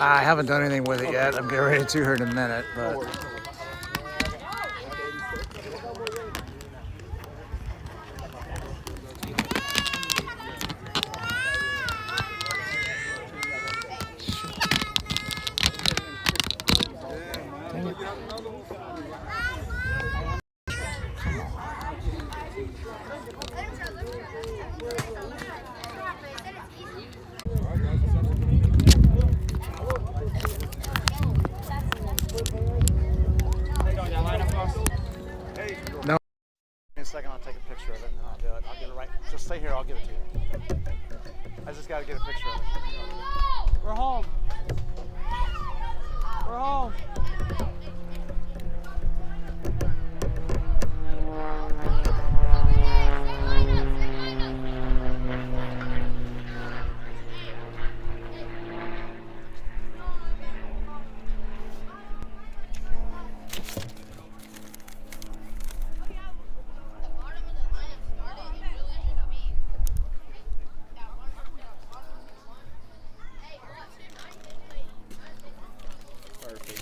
I haven't done anything with it yet. I'm getting ready to her in a minute, but. No. In a second, I'll take a picture of it and then I'll do it. I'll get it right. Just stay here. I'll give it to you. I just got to get a picture of it. We're home. We're home.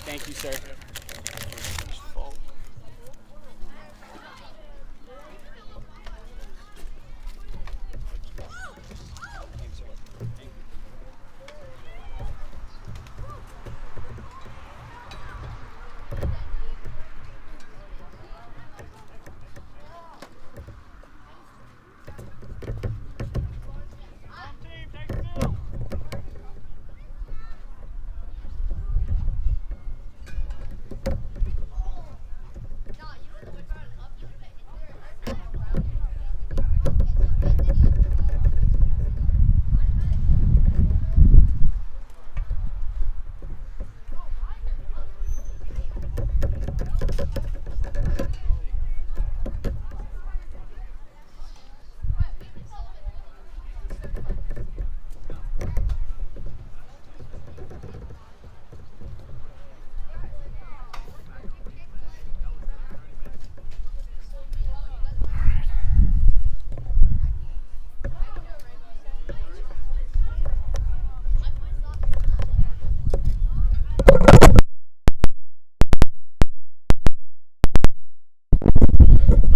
Thank you, sir.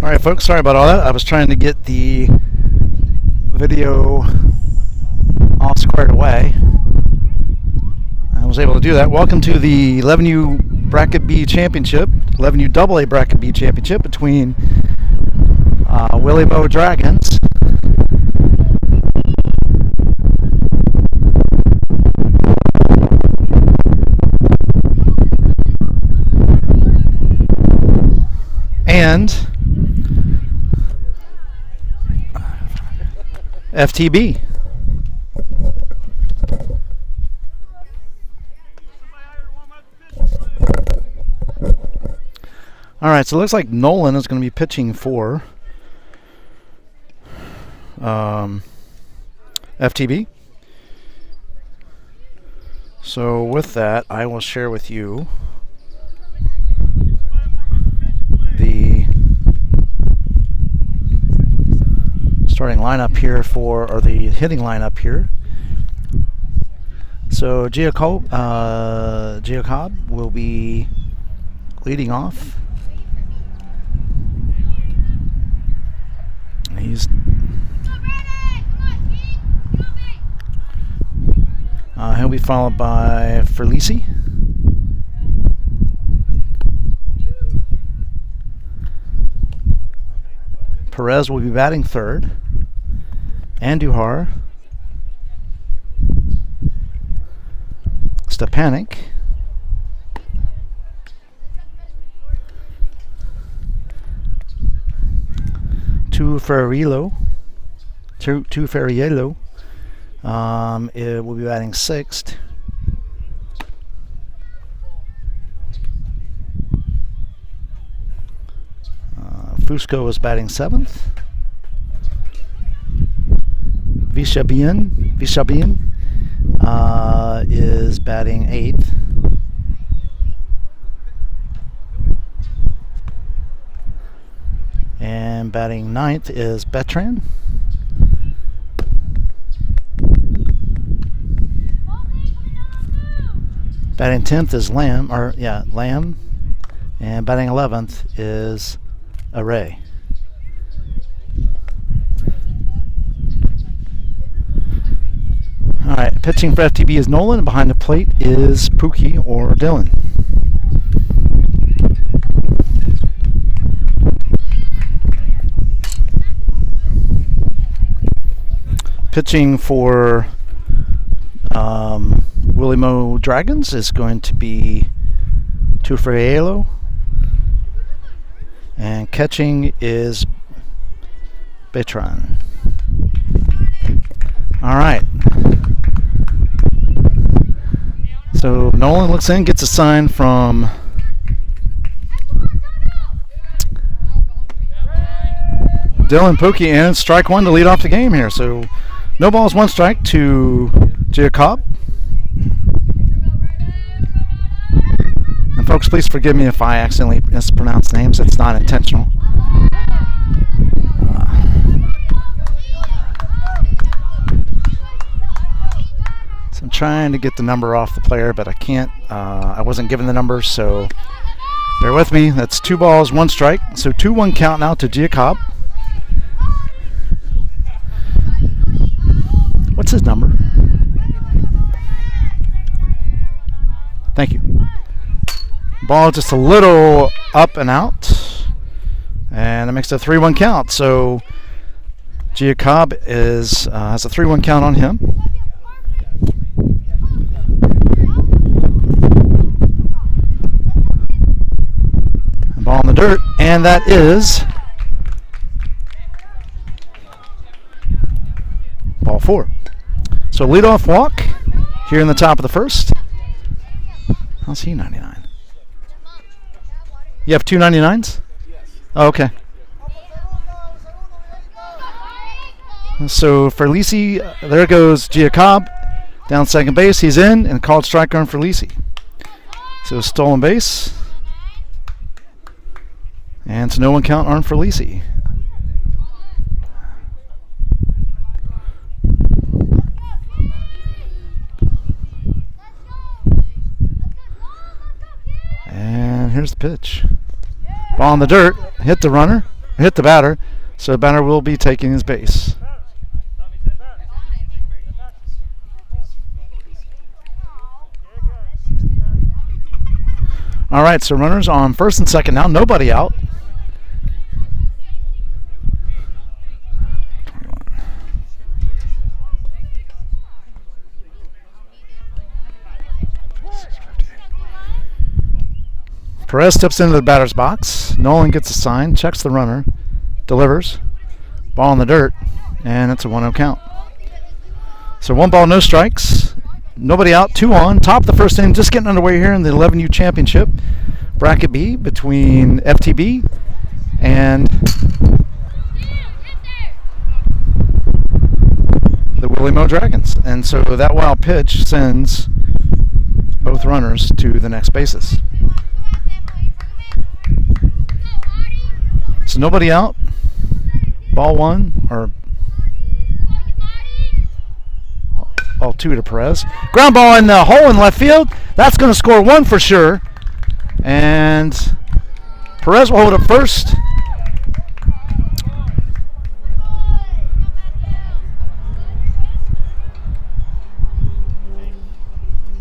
All right, folks, sorry about all that. I was trying to get the video all squared away. I was able to do that. Welcome to the 11U Bracket B Championship, 11U AA Bracket B Championship between Willie Dragons and FTB. All right, so it looks like Nolan is going to be pitching for FTB. So with that, I will share with you the starting lineup here or the hitting lineup here. So Jacob will be leading off. He'll be followed by Ferlisi. Perez will be batting third. Andujar. Stepanek. Ferriello. It will be batting sixth. Fusco is batting seventh. Vishabin is batting eighth. And batting ninth is Betran. Batting 10th is Lamb, and batting 11th is Array. All right, pitching for FTB is Nolan, and behind the plate is Pookie or Dylan. Pitching for Willie Mo Dragons is going to be Tufriello, and catching is Betran. All right. So Nolan looks in, gets a sign from Dylan Pookie, and strike one to lead off the game here. So no balls, one strike to Jacob. And folks, please forgive me if I accidentally mispronounce names. It's not intentional. So I'm trying to get the number off the player, but I can't. I wasn't given the number, so bear with me. That's 2 balls, 1 strike. So 2-1 count now to Jacob. What's his number? Thank you. Ball just a little up and out, and it makes a 3-1 count. So Jacob has a 3-1 count on him. And ball in the dirt, and that is ball 4. So leadoff walk here in the top of the first. How's he 99? You have 2 99s? Oh, okay. So for Lisi, there goes Jacob down second base. He's in, and called strike run for Lisi. So stolen base. And it's no one count on for Lisi. And here's the pitch. Ball in the dirt, hit the runner, hit the batter, so the batter will be taking his base. All right, so runners on first and second now, nobody out. Perez steps into the batter's box. Nolan gets a sign, checks the runner, delivers. Ball in the dirt, and it's a 1-0 count. So 1 ball, no strikes. Nobody out, 2 on. Top of the first inning, just getting underway here in the 11U Championship. Bracket B between FTB and the Willie Mo Dragons. And so that wild pitch sends both runners to the next bases. So nobody out. Ball 1, or ball 2 to Perez. Ground ball in the hole in left field. That's going to score 1 for sure. And Perez will hold it first.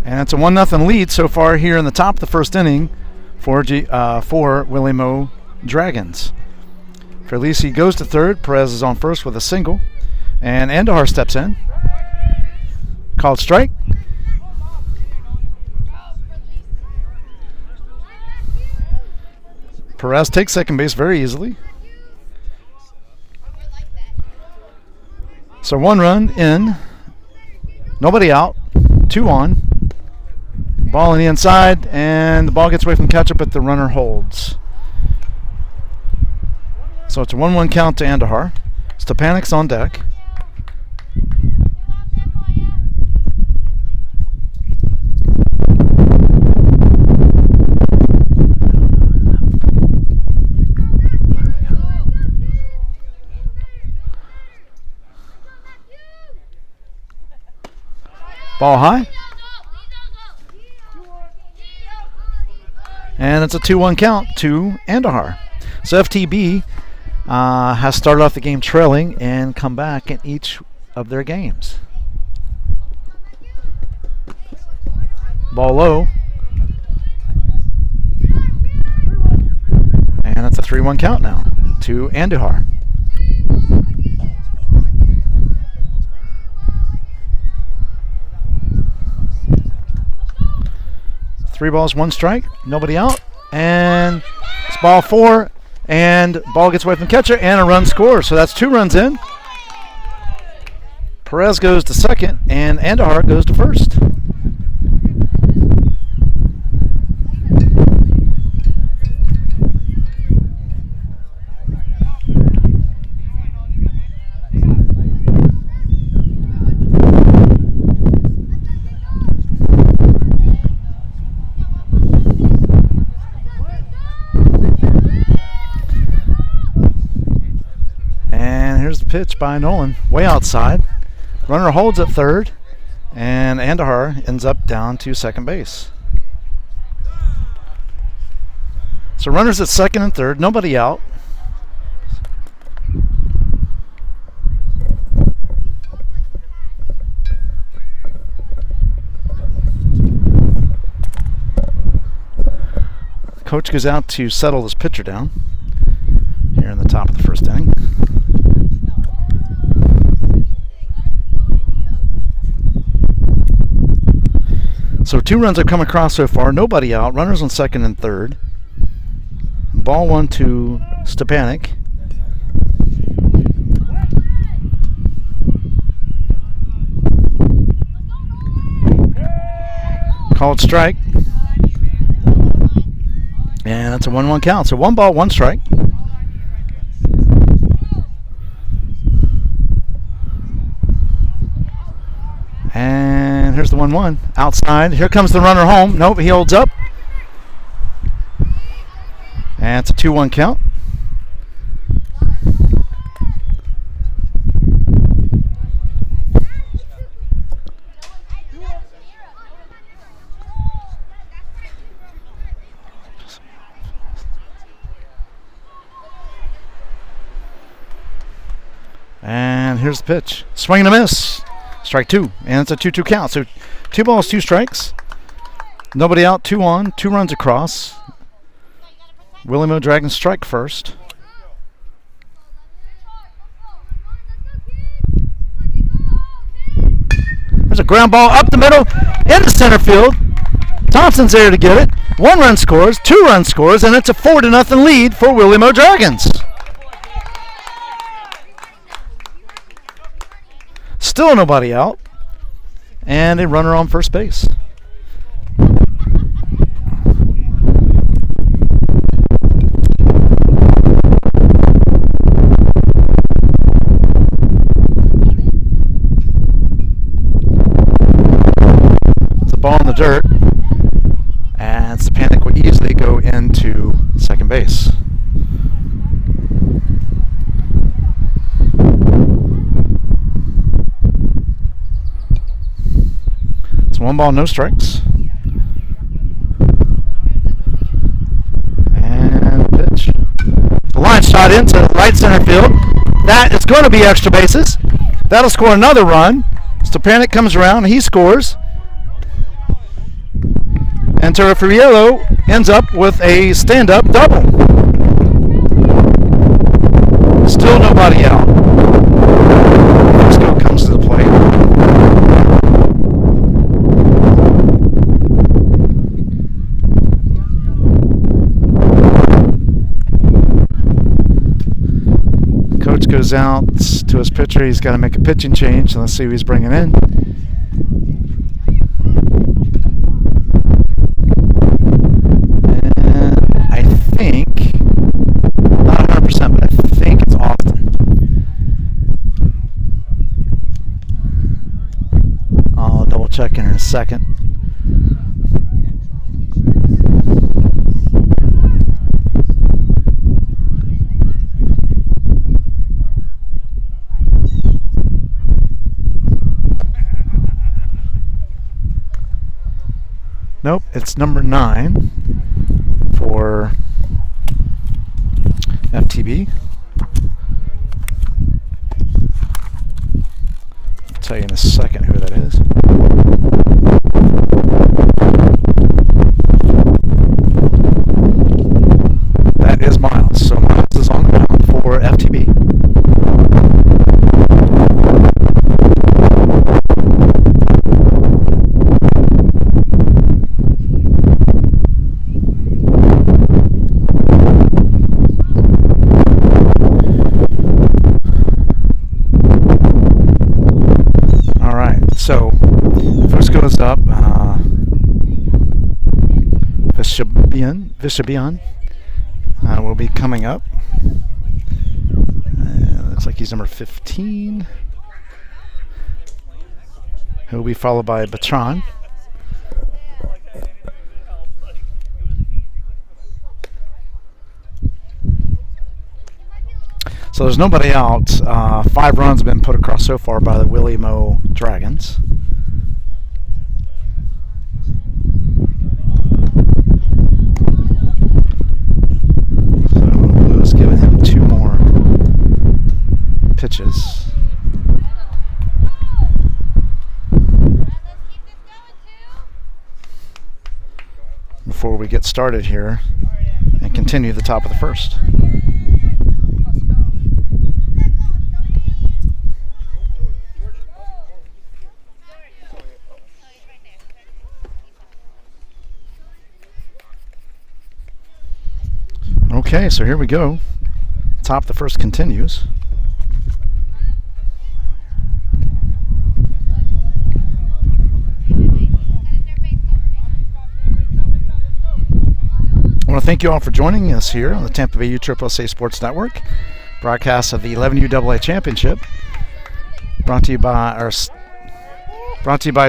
And it's a 1-0 lead so far here in the top of the first inning for Willie Mo Dragons. Ferlisi goes to third. Perez is on first with a single. And Andahar steps in. Called strike. Perez takes second base very easily. So 1 run in. Nobody out. 2 on. Ball on the inside, and the ball gets away from catcher, but the runner holds. So it's a 1-1 count to Andahar. Stepanik's on deck. Ball high. And it's a 2-1 count to Andahar. So FTB has started off the game trailing and come back in each of their games. Ball low. And it's a 3-1 count now to Andahar. Three balls, one strike, nobody out, and it's ball 4, and ball gets away from the catcher, and a run scores. So that's 2 runs in. Perez goes to second, and Andahar goes to first. Pitch by Nolan, way outside. Runner holds at third, and Andahar ends up down to second base. So runners at second and third, nobody out. Coach goes out to settle this pitcher down here in the top of the first inning. So 2 runs have come across so far, nobody out, runners on second and third. Ball 1 to Stepanek. Called strike. And that's a 1-1 count. So 1 ball, 1 strike. And here's the 1-1 outside. Here comes the runner home. Nope, he holds up. And it's a 2-1 count. And here's the pitch. Swing and a miss. Strike 2, and it's a 2-2 count. So 2 balls, 2 strikes. Nobody out, 2 on, 2 runs across. Willie Dragons strike first. There's a ground ball up the middle into center field. Thompson's there to get it. 1 run scores, 2 run scores, and it's a 4-0 lead for Willie Dragons. Still nobody out, and a runner on first base. It's a ball in the dirt, and Stepanek will easily go into second base. It's 1 ball, no strikes. And pitch. The line shot into right center field. That is going to be extra bases. That'll score another run. Stepanek comes around, he scores. And Terrafriello ends up with a stand-up double. Still nobody out. Frisco comes to the plate. Coach goes out to his pitcher. He's got to make a pitching change. Let's see who he's bringing in. Checking in a second. Nope, it's number 9 for FTB. I'll tell you in a second who that is. That is Miles. So Miles is on the mound for FTB. So, Fusco is up. Vishabian will be coming up. Looks like he's number 15. He'll be followed by Batran. So there's nobody out. 5 runs have been put across so far by the Willie Mo Dragons. So Blue's giving him 2 more pitches. Before we get started here and continue the top of the first. Okay, so here we go. Top of the first continues. I want to thank you all for joining us here on the Tampa Bay USSSA Sports Network, broadcast of the 11U Championship, brought to you by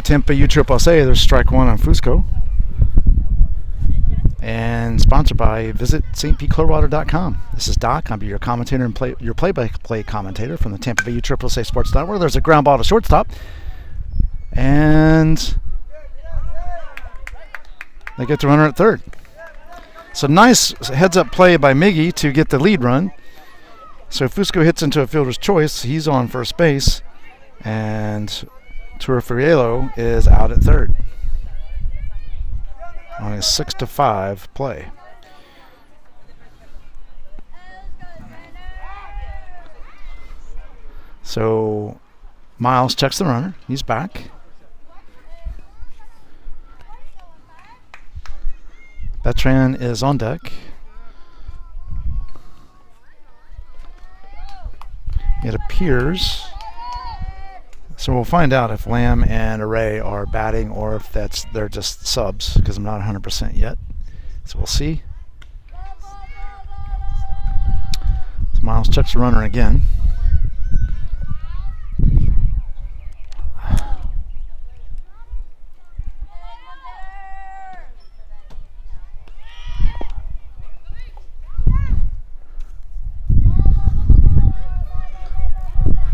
Tampa USSSA. There's strike 1 on Fusco. And sponsored by Visit stpclearwater.com. This is Doc. I'll be your commentator and your play-by-play commentator from the Tampa Bay USSSA Sports Network. There's a ground ball to shortstop. And they get the runner at third. So nice heads-up play by Miggy to get the lead run. So Fusco hits into a fielder's choice. He's on first base. And Turferiello is out at third on a 6-5 play. So Miles checks the runner. He's back. Betran is on deck. It appears. So we'll find out if Lamb and Array are batting or if they're just subs, because I'm not 100% yet. So we'll see. So Miles checks the runner again.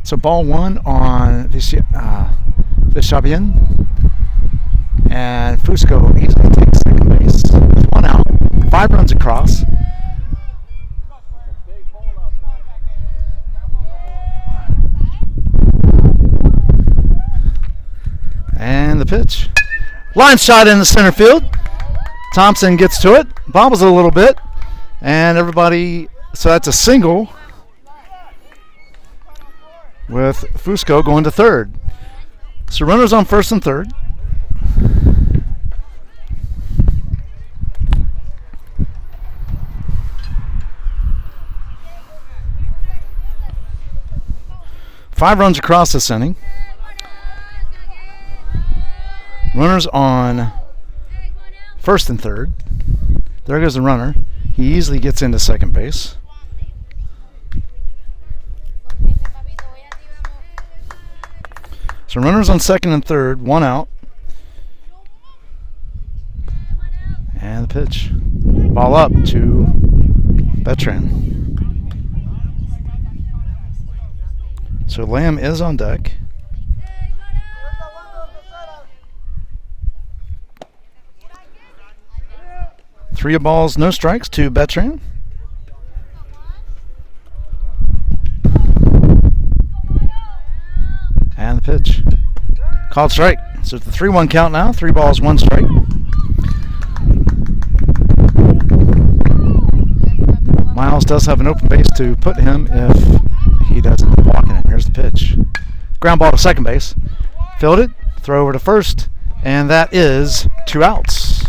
So ball 1 on Vishabian, and Fusco easily takes second base with 1 out, 5 runs across. And the pitch. Line shot in the center field. Thompson gets to it, bobbles it a little bit, and everybody, so that's a single, with Fusco going to third. So runners on first and third. Five runs across this inning. Runners on first and third. There goes the runner. He easily gets into second base. So runners on second and third, 1 out. And the pitch. Ball up to Betran. So Lamb is on deck. 3 balls, no strikes to Betran. And the pitch. Called strike. So it's the 3-1 count now. 3 balls, 1 strike. Miles does have an open base to put him if he doesn't walk in it. Here's the pitch. Ground ball to second base. Fielded. Throw over to first. And that is 2 outs.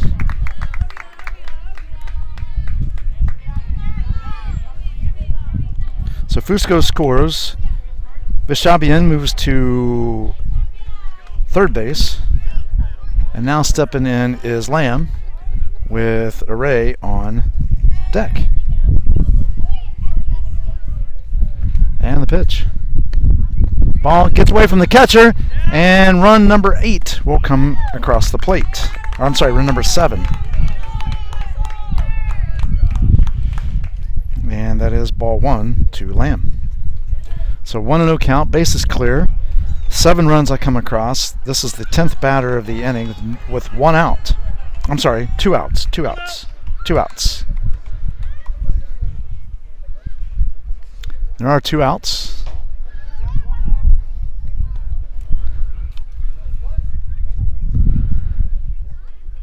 So Fusco scores. Vishabian moves to third base. And now stepping in is Lamb with Array on deck. And the pitch. Ball gets away from the catcher, and run number 8 will come across the plate. Or, I'm sorry, run number 7. And that is ball 1 to Lamb. So 1-0 count, base is clear. 7 runs I come across. This is the 10th batter of the inning with 1 out. I'm sorry, 2 outs. 2 outs. 2 outs. There are 2 outs.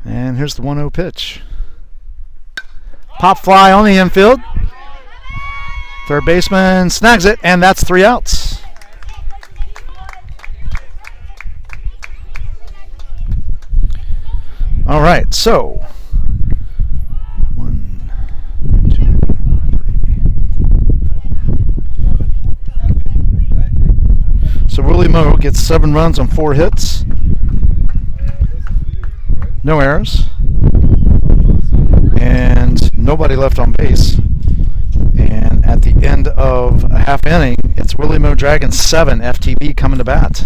And here's the 1-0 pitch. Pop fly on the infield. Third baseman snags it, and that's 3 outs. All right, so 1, 2, 3. So Willie Moe gets 7 runs on 4 hits. No errors. And nobody left on base. And at the end of a half inning, it's Willie Moe Dragons 7, FTB coming to bat.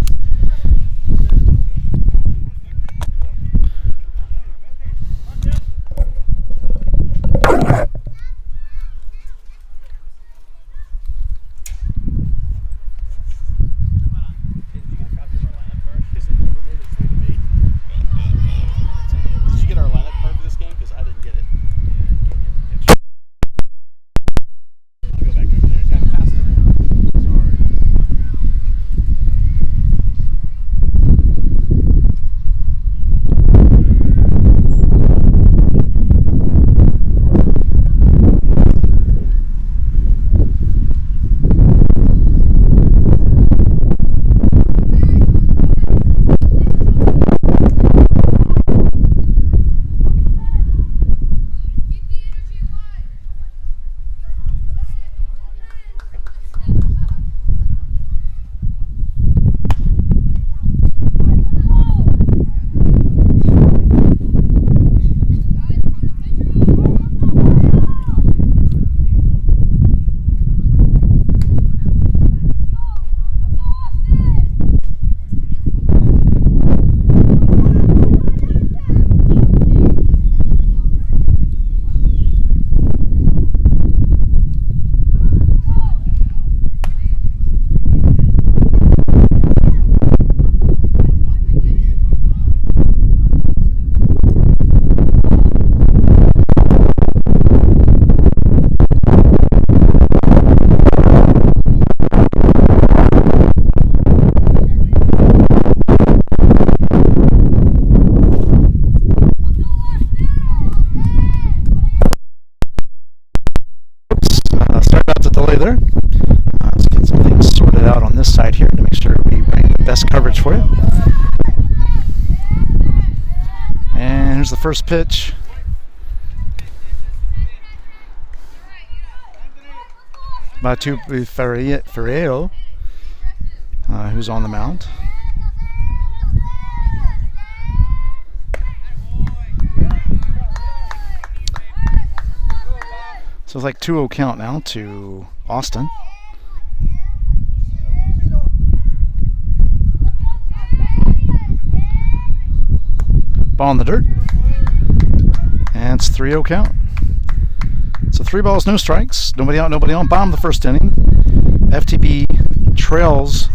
There. Let's get some things sorted out on this side here to make sure we bring the best coverage for you. And here's the first pitch. By Ferreo, who's on the mound. So it's like 2-0 count now to Austin. Ball in the dirt. And it's 3-0 count. So 3 balls, no strikes. Nobody out, nobody on. Bottom of the first inning. FTB trails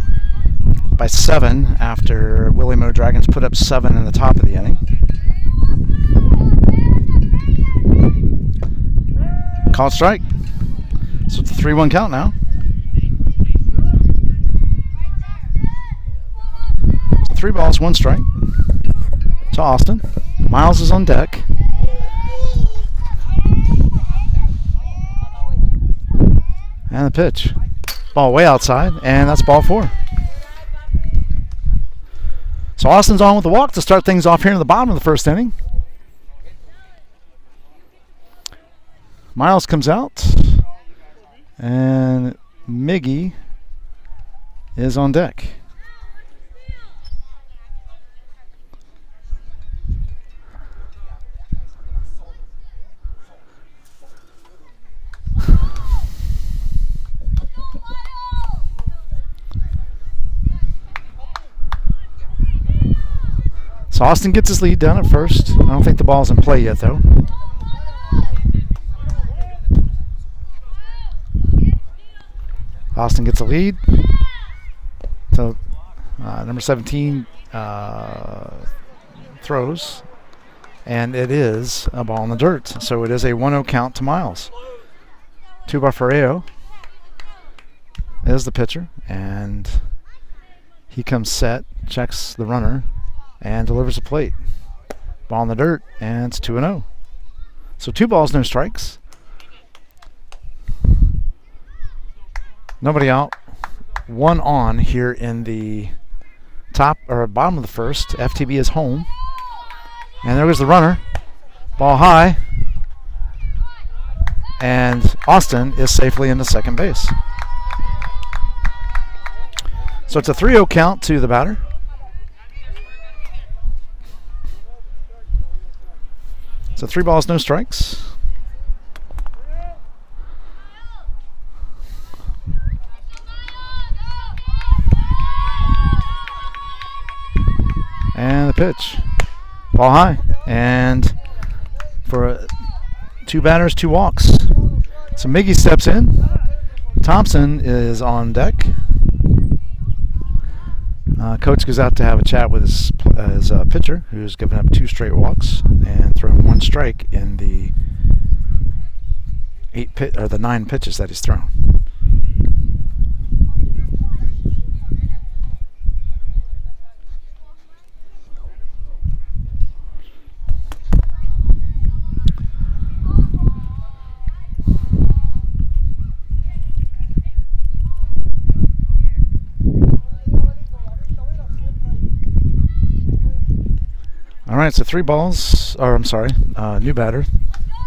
by 7 after Willie Moe Dragons put up 7 in the top of the inning. Called strike. So it's a 3-1 count now. So 3 balls, 1 strike to Austin. Miles is on deck. And the pitch. Ball way outside, and that's ball 4. So Austin's on with the walk to start things off here in the bottom of the first inning. Miles comes out, and Miggy is on deck. So Austin gets his lead down at first. I don't think the ball's in play yet, though. Austin gets a lead. So number 17 throws, and it is a ball in the dirt. So it is a 1-0 count to Miles. 2 by Ferreo is the pitcher, and he comes set, checks the runner, and delivers a plate. Ball in the dirt, and it's 2-0. So 2 balls, no strikes. Nobody out. 1 on here in the top or bottom of the first. FTB is home. And there goes the runner. Ball high. And Austin is safely into second base. So it's a 3-0 count to the batter. So 3 balls, no strikes. And the pitch. Ball high. And for 2 batters, 2 walks. So Miggy steps in. Thompson is on deck. Coach goes out to have a chat with his pitcher, who's given up 2 straight walks and thrown 1 strike in the 9 pitches that he's thrown. All right, so 3 balls, or I'm sorry, new batter.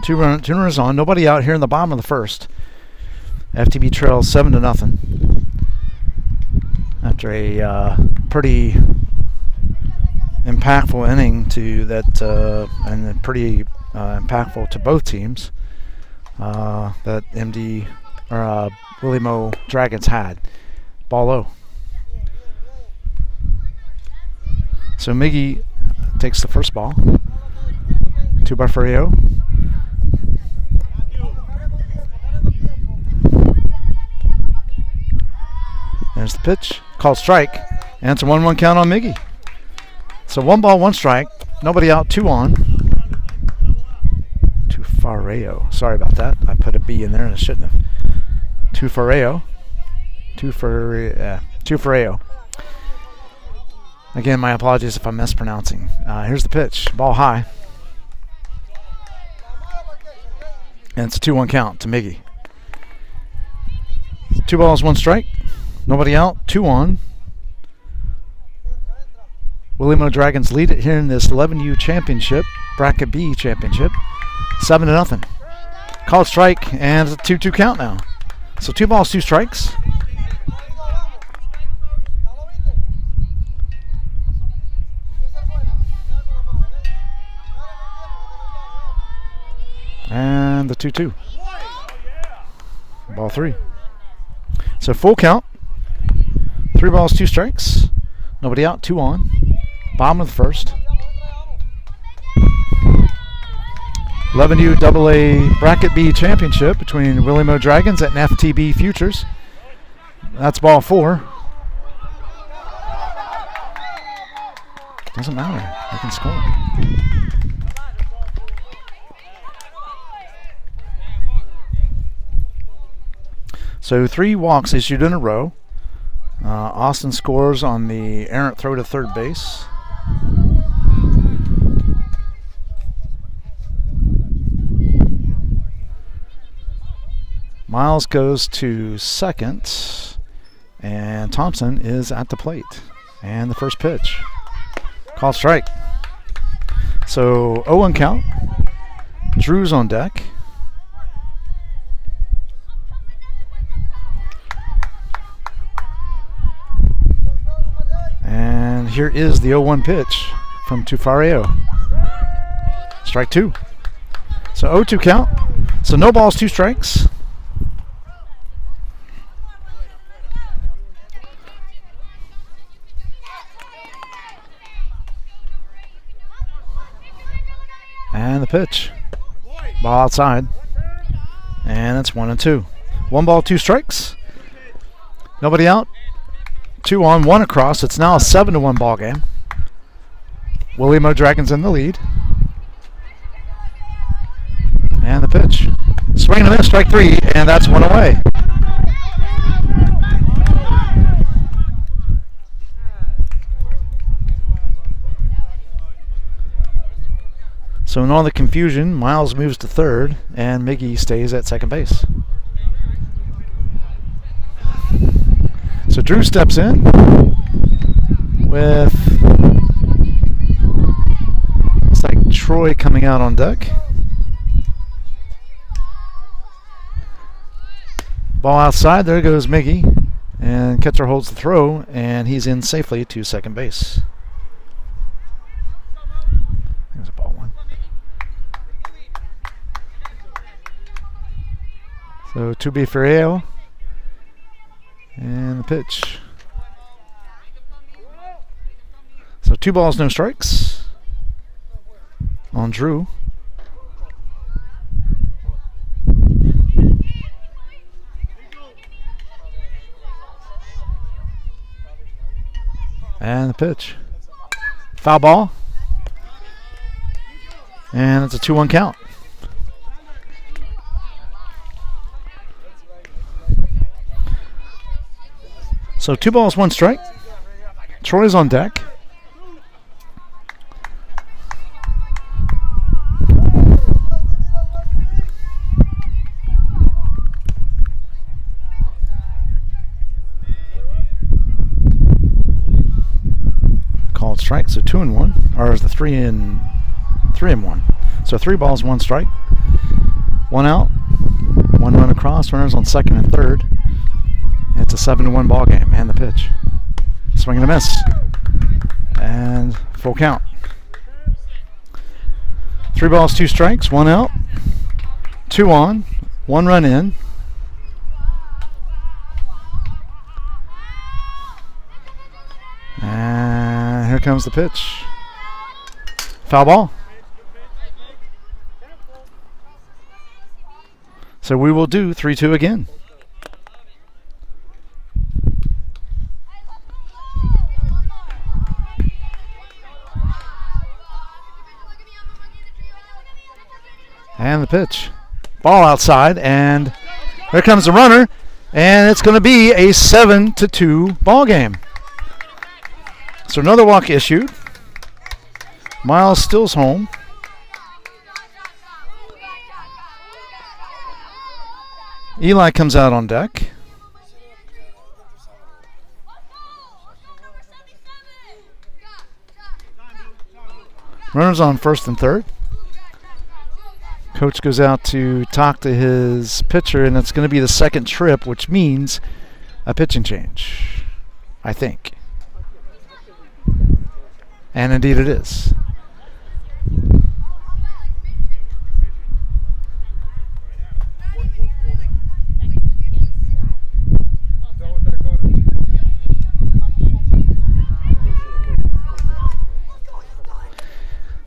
2 runners on, nobody out here in the bottom of the first. FTB trails 7-0 after a pretty impactful inning to that, and pretty impactful to both teams that MD or Willie Mo Dragons had. Ball low. So Miggy takes the first ball. 2 by Ferreo. There's the pitch. Called strike. And it's a 1-1 count on Miggy. So 1 ball, 1 strike. Nobody out, 2 on. To Ferreo. Sorry about that. I put a B in there and I shouldn't have. To Ferreo. To Ferreo. Again, my apologies if I'm mispronouncing. Here's the pitch. Ball high. And it's a 2-1 count to Miggy. 2 balls, 1 strike. Nobody out. 2 on. Willie Mo Dragons lead it here in this 11U championship, Bracket B championship. 7-0. Called strike, and it's a 2-2 count now. So 2 balls, 2 strikes. And the 2-2. Ball 3. So full count. 3 balls, 2 strikes. Nobody out, 2 on. Bottom of the first. 11U AA Bracket B Championship between Willie Mo Dragons and FTB Futures. That's ball 4. Doesn't matter. They can score. So 3 walks issued in a row. Austin scores on the errant throw to third base. Miles goes to second, and Thompson is at the plate. And the first pitch. Called strike. So 0-1 count. Drew's on deck. And here is the 0-1 pitch from Tufareo. Strike 2. So 0-2 count. So no balls, 2 strikes. And the pitch. Ball outside. And it's 1-2. 1 ball, 2 strikes. Nobody out. 2 on, 1 across. It's now a 7-1 ball game. Willie Mo Dragons in the lead. And the pitch. Swing and a miss, strike 3, and that's 1 away. So in all the confusion, Miles moves to third, and Miggy stays at second base. So Drew steps in with, it's like Troy coming out on deck. Ball outside, there goes Miggy, and catcher holds the throw, and he's in safely to second base. There's a ball 1. So Tufareo. And the pitch. So 2 balls, no strikes on Drew. And the pitch. Foul ball. And it's a 2-1 count. So 2 balls, 1 strike. Troy's on deck. Called strike, so 2-1, or is the 3-1? So 3 balls, 1 strike. 1 out. 1 run across. Runners on second and third. It's a 7-1 ball game, and the pitch. Swing and a miss. And full count. 3 balls, 2 strikes, 1 out. 2 on, 1 run in. And here comes the pitch. Foul ball. So we will do 3-2 again. And the pitch. Ball outside, and here comes the runner, and it's going to be a 7-2 ball game. So another walk issued. Miles still's home. Eli comes out on deck. Runners on first and third. Coach goes out to talk to his pitcher, and it's going to be the second trip, which means a pitching change, I think. And indeed it is.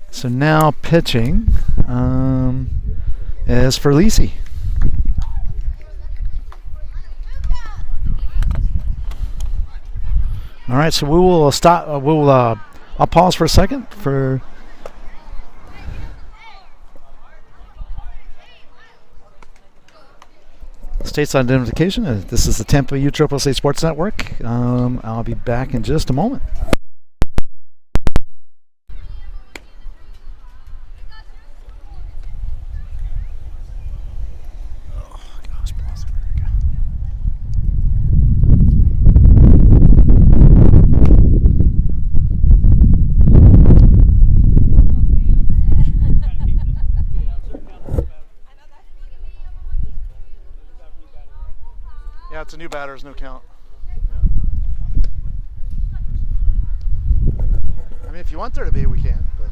So now pitching is for Lisi. All right, so we will stop. I'll pause for a second for. stateside identification. This is the Tampa USSSA Sports Network. I'll be back in just a moment. Yeah, it's a new batter. There's no count. Yeah. I mean, if you want there to be, we can. But.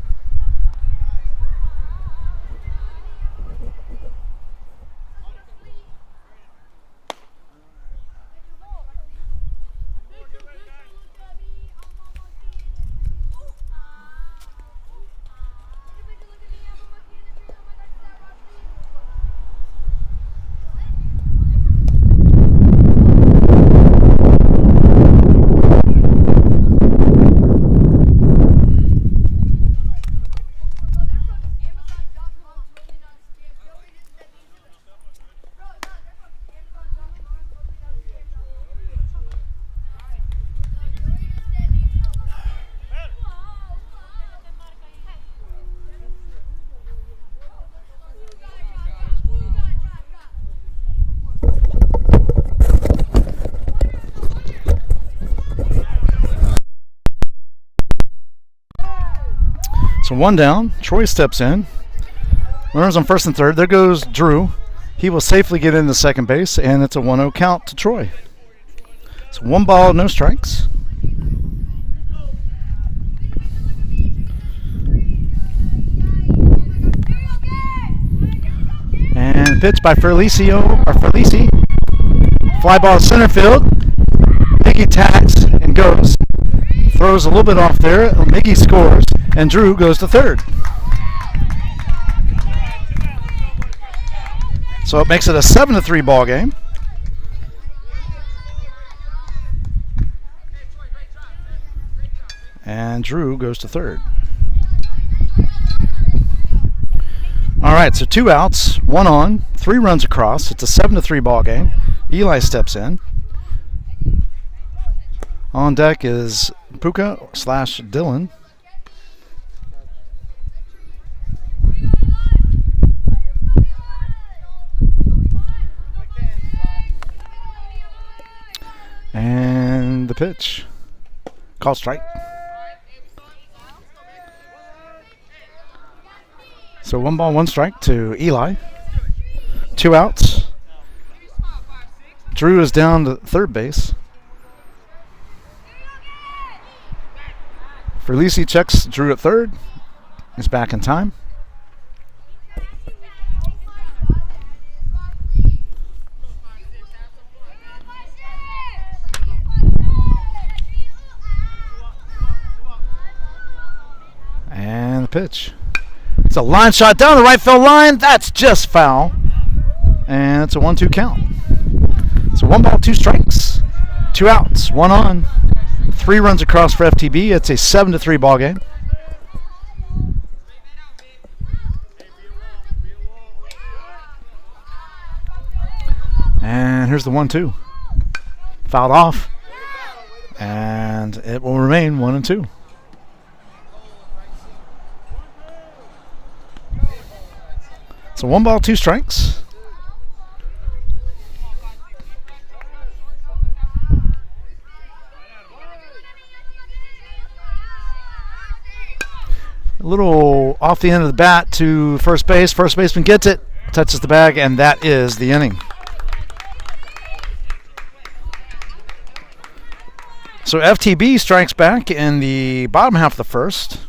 So one down, Troy steps in. Runners on first and third. There goes Drew. He will safely get into second base, and it's a 1-0 count to Troy. So 1 ball, no strikes. And pitch by Felicio. Fly ball center field. Miggy tags and goes. Throws a little bit off there. Miggy scores, and Drew goes to third. So it makes it a 7-3 ball game. And Drew goes to third. All right, so 2 outs, 1 on, 3 runs across. It's a 7-3 ball game. Eli steps in. On deck is Puka/Dylan. And the pitch. Called strike. So 1 ball, 1 strike to Eli. 2 outs. Drew is down to third base. Felici checks Drew at third. He's back in time. And the pitch. It's a line shot down the right field line. That's just foul. And it's a 1-2 count. So 1 ball, 2 strikes. 2 outs, 1 on. 3 runs across for FTB. It's a 7-3 ball game. And here's the 1-2. Fouled off. And it will remain 1-2. So 1 ball, 2 strikes. A little off the end of the bat to first base. First baseman gets it, touches the bag, and that is the inning. So FTB strikes back in the bottom half of the first.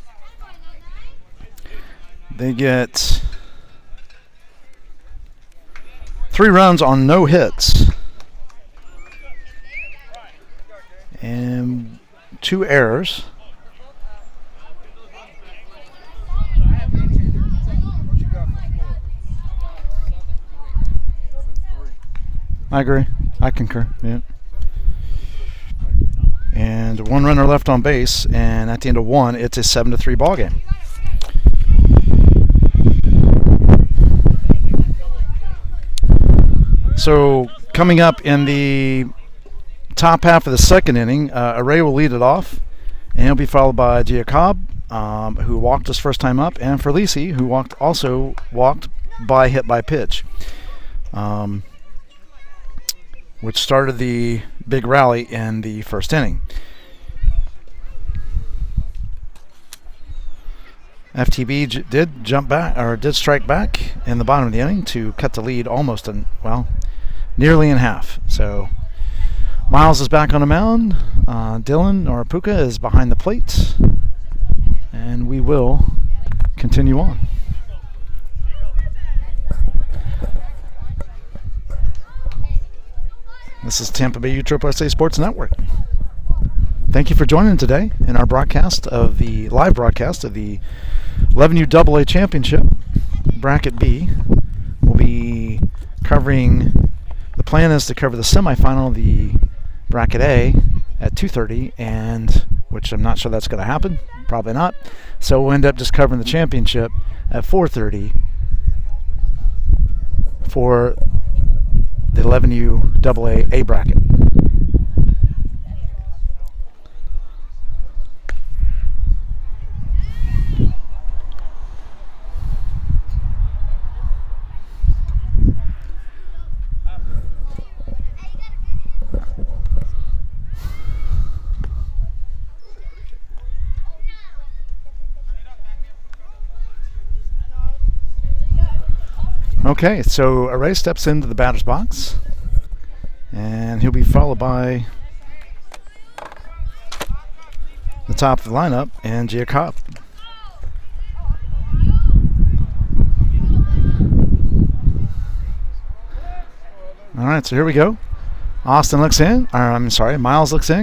They get 3 runs on no hits. And 2 errors. I agree. I concur. Yeah. And 1 runner left on base, and at the end of 1, it's a 7-3 ball game. So Coming up in the top half of the second inning, Array will lead it off, and he'll be followed by Giacob, who walked his first time up, and Felici, who also walked by hit by pitch, which started the big rally in the first inning. FTB did strike back in the bottom of the inning to cut the lead nearly in half. So Miles is back on the mound. Dylan or Puka is behind the plate, and we will continue on. This is Tampa Bay USSSA Sports Network. Thank you for joining today in our live broadcast of the 11U AA Championship, Bracket B. We'll be covering, the plan is to cover the semifinal of the Bracket A at 2:30, and which I'm not sure that's going to happen, probably not. So we'll end up just covering the championship at 4:30 for the 11U AA A bracket. Okay, so Array steps into the batter's box, and he'll be followed by the top of the lineup and Giacob. All right, so here we go. Miles looks in,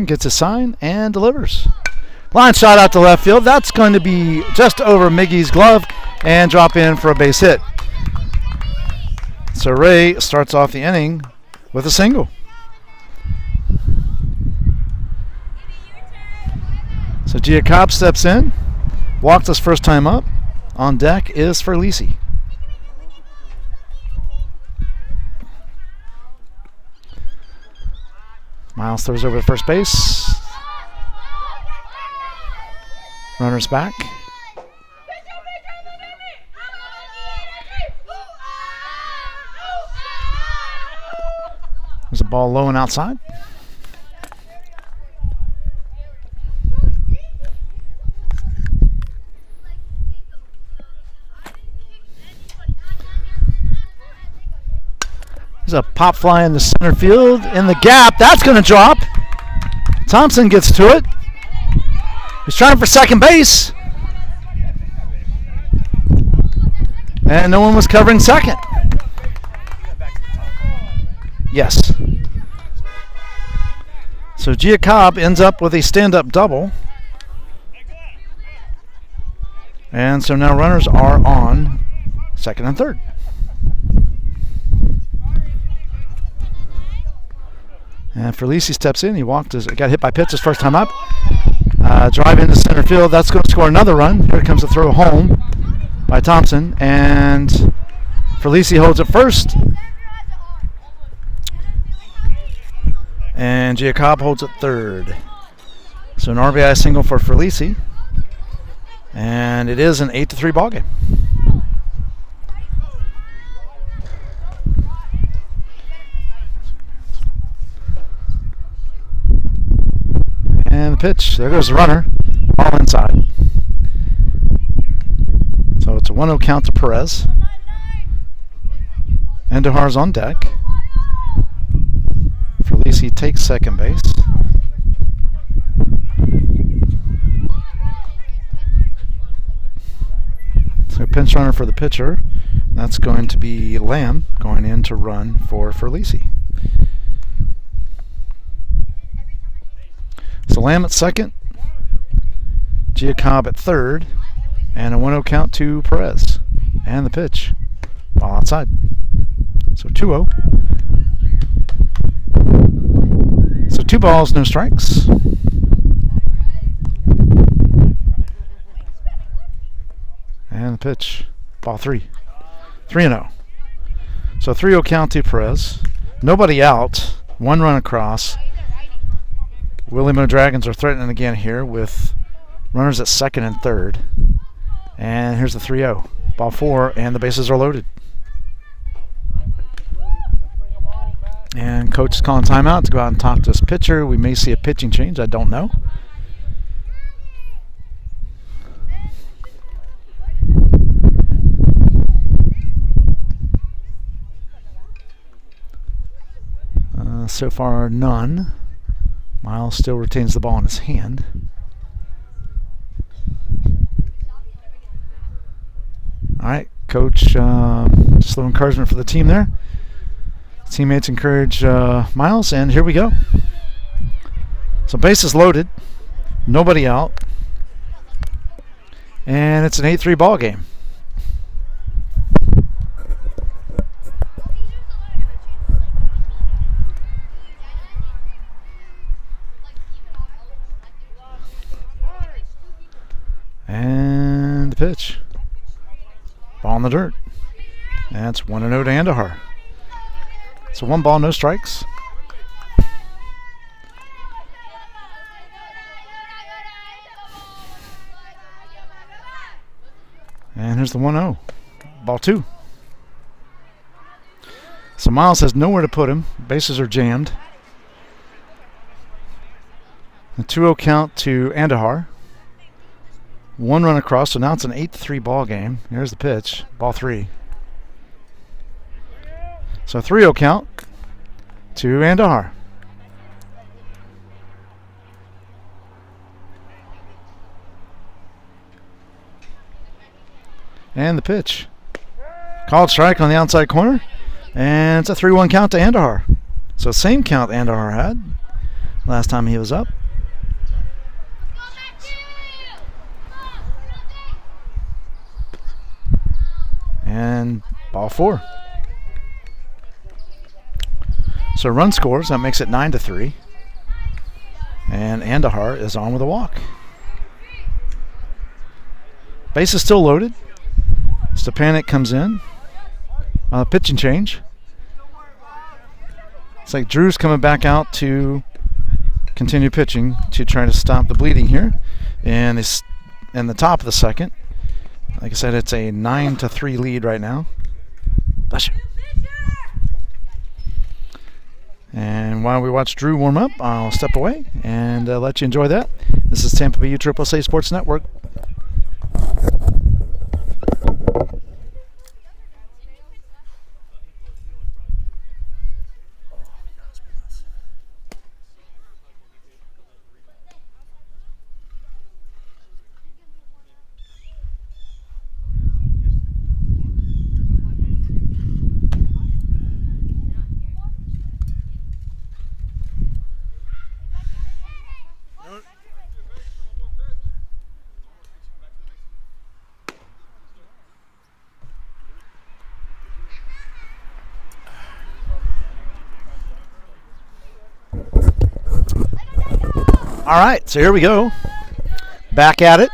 gets a sign, and delivers. Line shot out to left field. That's going to be just over Miggy's glove and drop in for a base hit. So Ray starts off the inning with a single. So Giacob steps in, walked his first time up. On deck is Felici. Miles throws over to first base. Runner's back. There's a ball low and outside. There's a pop fly in the center field. In the gap. That's going to drop. Thompson gets to it. He's trying for second base. And no one was covering second. Yes. So Giacob ends up with a stand-up double. And so now runners are on second and third. And Felici steps in. He got hit by pitch his first time up. Drive into center field. That's going to score another run. Here comes a throw home by Thompson. And Felici holds it first. And Giacob holds it third. So an RBI single for Felici. And it is an 8-3 ball game. And the pitch. There goes the runner. All inside. So it's a 1-0 count to Perez. Andujar's on deck. Felici takes second base. So pinch runner for the pitcher. That's going to be Lamb going in to run for Felici. So Lamb at second, Giacob at third, and a 1-0 count to Perez. And the pitch. Ball outside. So 2-0. So 2 balls, no strikes. And the pitch. Ball 3. 3-0. So 3-0 count to Perez. Nobody out. 1 run across. Willie Dragons are threatening again here with runners at second and third. And here's the 3-0. Ball 4, and the bases are loaded. And coach is calling timeout to go out and talk to his pitcher. We may see a pitching change. I don't know. So far, none. Miles still retains the ball in his hand. All right, coach, just a little encouragement for the team there. Teammates encourage Miles, and here we go. So bases loaded, nobody out, and it's an 8-3 ball game. And the pitch. Ball in the dirt. And it's 1-0 to Andahar. So 1 ball, no strikes. And here's the 1-0. Ball 2. So Miles has nowhere to put him. Bases are jammed. A 2-0 count to Andahar. 1 run across, so now it's an 8-3 ball game. Here's the pitch, ball 3. So 3-0 count to Andahar. And the pitch. Called strike on the outside corner, and it's a 3-1 count to Andahar. So same count Andahar had last time he was up. And ball 4. So run scores, that makes it 9-3. And Andahar is on with a walk. Base is still loaded. Stepanek comes in. Pitching change. It's like Drew's coming back out to continue pitching to try to stop the bleeding here. And it's in the top of the second. Like I said, it's a 9-3 lead right now. Bless you. And while we watch Drew warm up, I'll step away and let you enjoy that. This is Tampa Bay USSSA Sports Network. All right, so here we go. Back at it.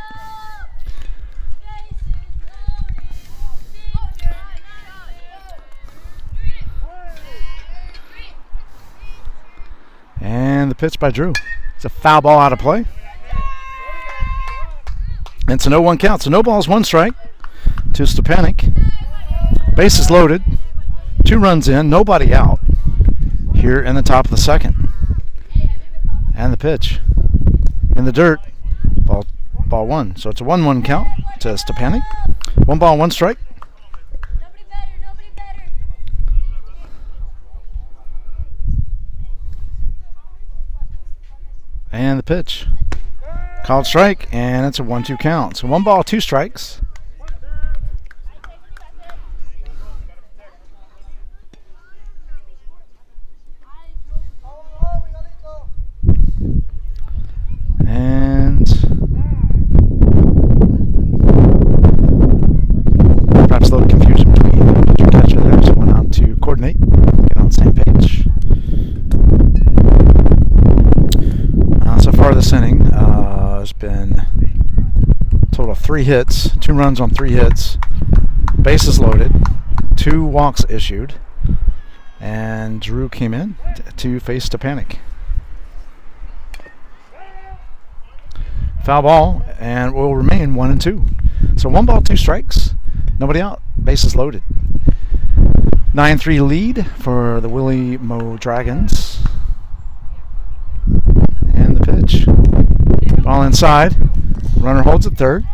And the pitch by Drew. It's a foul ball out of play. And it's a 0-1 count. So no balls, 1 strike to Stepanek. Base is loaded. 2 runs in, nobody out here in the top of the second. And the pitch. In the dirt, ball 1. So it's a 1-1 count to Stepanek. 1 ball, 1 strike. Nobody better. And the pitch. Called strike, and it's a 1-2 count. So 1 ball, 2 strikes. And perhaps a little confusion between pitcher and catcher there. So went out to coordinate, get on the same page. So far this inning, there's been a total of 3 hits, 2 runs on 3 hits, bases loaded, 2 walks issued, And Drew came in to face to panic. Foul ball, and will remain 1 and 2. So 1 ball, 2 strikes. Nobody out. Bases loaded. 9-3 lead for the Willie Mo Dragons. And the pitch. Ball inside. Runner holds at third.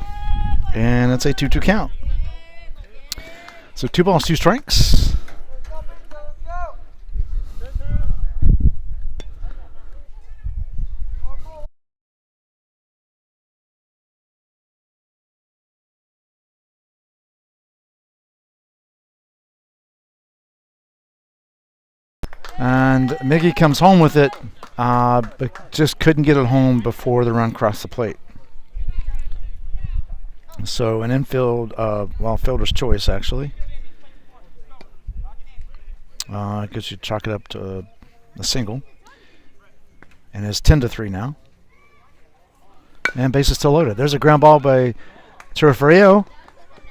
And it's a 2-2 count. So 2 balls, 2 strikes. And Miggy comes home with it, but just couldn't get it home before the run crossed the plate. So an infield, fielder's choice actually. I guess you chalk it up to a single. And it's 10-3 now. And base is still loaded. There's a ground ball by Turferio.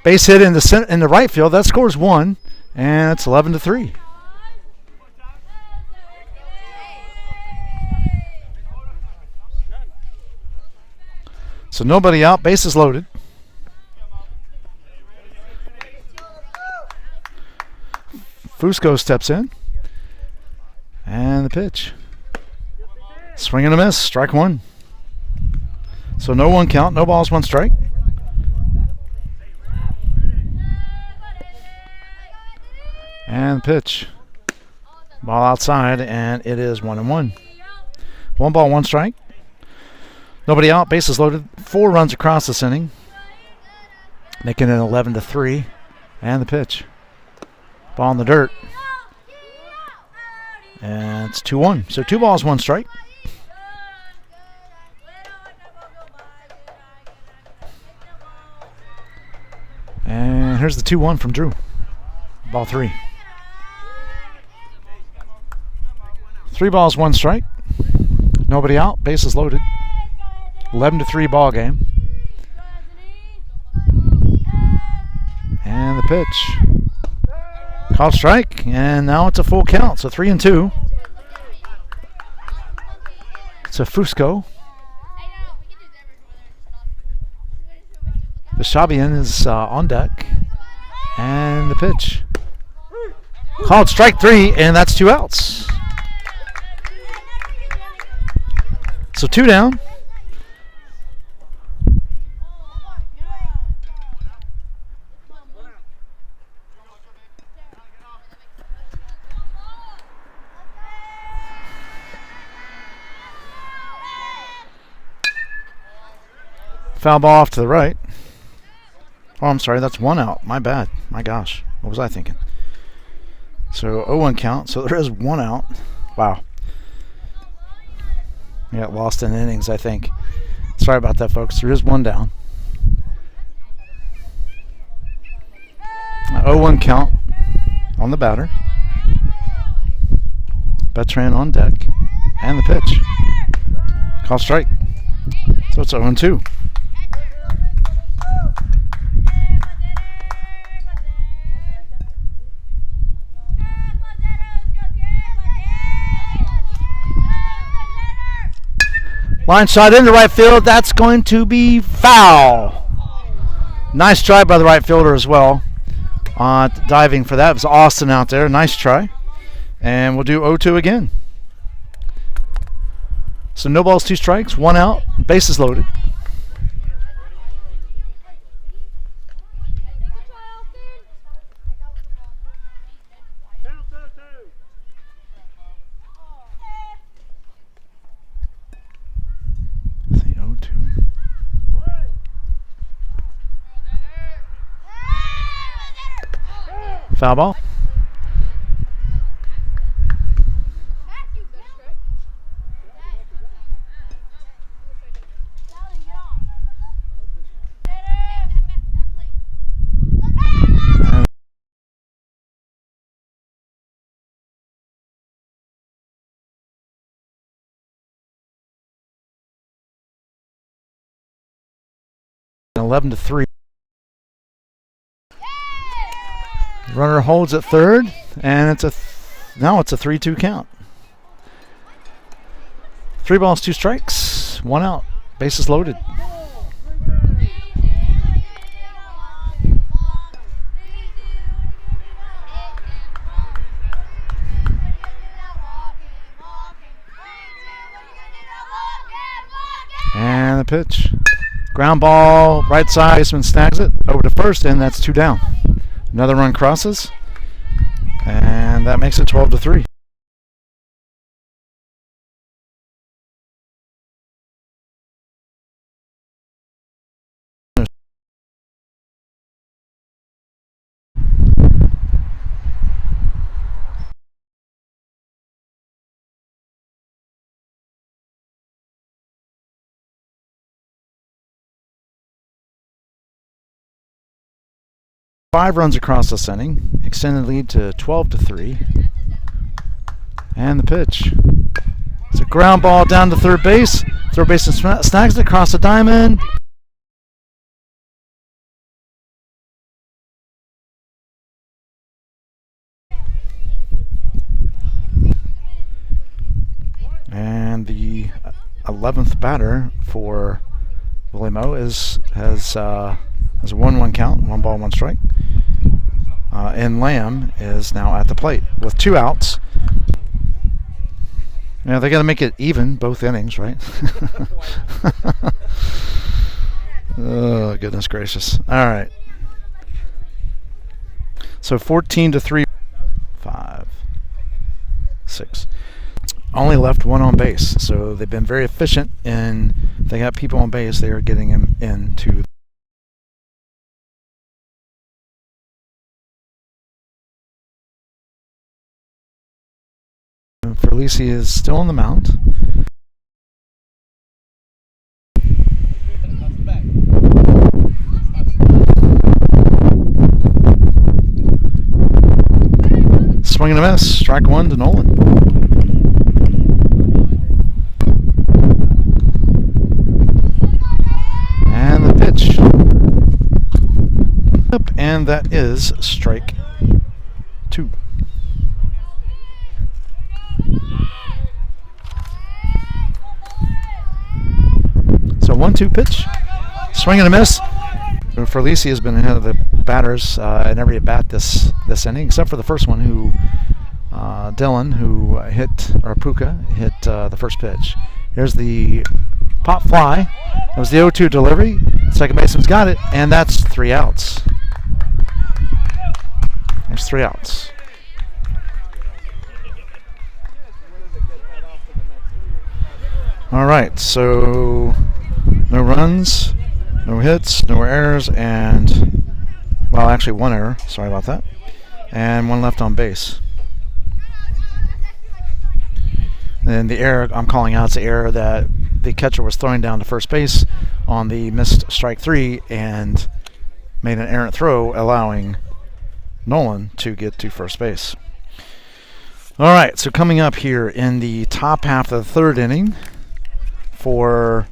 Base hit in the right field. That scores 1, and it's 11-3. So nobody out. Base is loaded. Fusco steps in. And the pitch. Swing and a miss. Strike 1. So no 1 count. No balls, 1 strike. And the pitch. Ball outside, and it is 1-1. 1 ball, 1 strike. Nobody out. Bases loaded. 4 runs across this inning, making it 11-3. And the pitch. Ball in the dirt. And it's 2-1. So 2 balls, 1 strike. And here's the 2-1 from Drew. Ball 3. 3 balls, 1 strike. Nobody out. Bases loaded. 11-3 ball game. And the pitch. Called strike, and now it's a full count. So 3-2. It's a Fusco. The Shabian is on deck. And the pitch. Called strike 3, and that's 2 outs. So 2 down. Foul ball off to the right. Oh, I'm sorry, that's 1 out. My bad. My gosh. What was I thinking? So 0-1 count. So there is 1 out. Wow. I got lost in innings, I think. Sorry about that, folks. There is 1 down. 0-1 count on the batter. Betran on deck. And the pitch. Call strike. So it's 0-2. Line shot into right field. That's going to be foul. Nice try by the right fielder as well. Diving for that. It was Austin out there. Nice try. And we'll do 0-2 again. So no balls, 2 strikes, 1 out. Bases loaded. Foul ball. And 11-3. Runner holds at third, and it's Now it's a 3-2 count. 3 balls, 2 strikes, 1 out. Bases loaded. And the pitch. Ground ball, right side. Baseman snags it over to first, and that's 2 down. Another run crosses, and that makes it 12-3. Five runs across this inning, extended lead to 12-3. And the pitch. It's a ground ball down to third base. Third baseman snags it across the diamond. And the 11th batter for Willie Moe has a 1-1 count, 1 ball, 1 strike. And Lamb is now at the plate with 2 outs. Now they got to make it even both innings, right? Oh, goodness gracious. All right. So 14-3. 5, 6. Only left 1 on base. So they've been very efficient in they got people on base. They are getting him into. Felici is still on the mound. Swing and a miss. Strike 1 to Nolan. And the pitch. And that is strike 2. So 1-2 pitch, swing and a miss. Felici has been ahead of the batters in every at bat this inning, except for the first one, who Dylan, who Puka hit the first pitch. Here's the pop fly. It was the 0-2 delivery. Second baseman's got it, and that's 3 outs. There's 3 outs. All right, so no runs, no hits, no errors, and, well, actually 1 error. Sorry about that. And 1 left on base. And the error I'm calling out is the error that the catcher was throwing down to first base on the missed strike 3 and made an errant throw, allowing Nolan to get to first base. All right, so coming up here in the top half of the 3rd inning for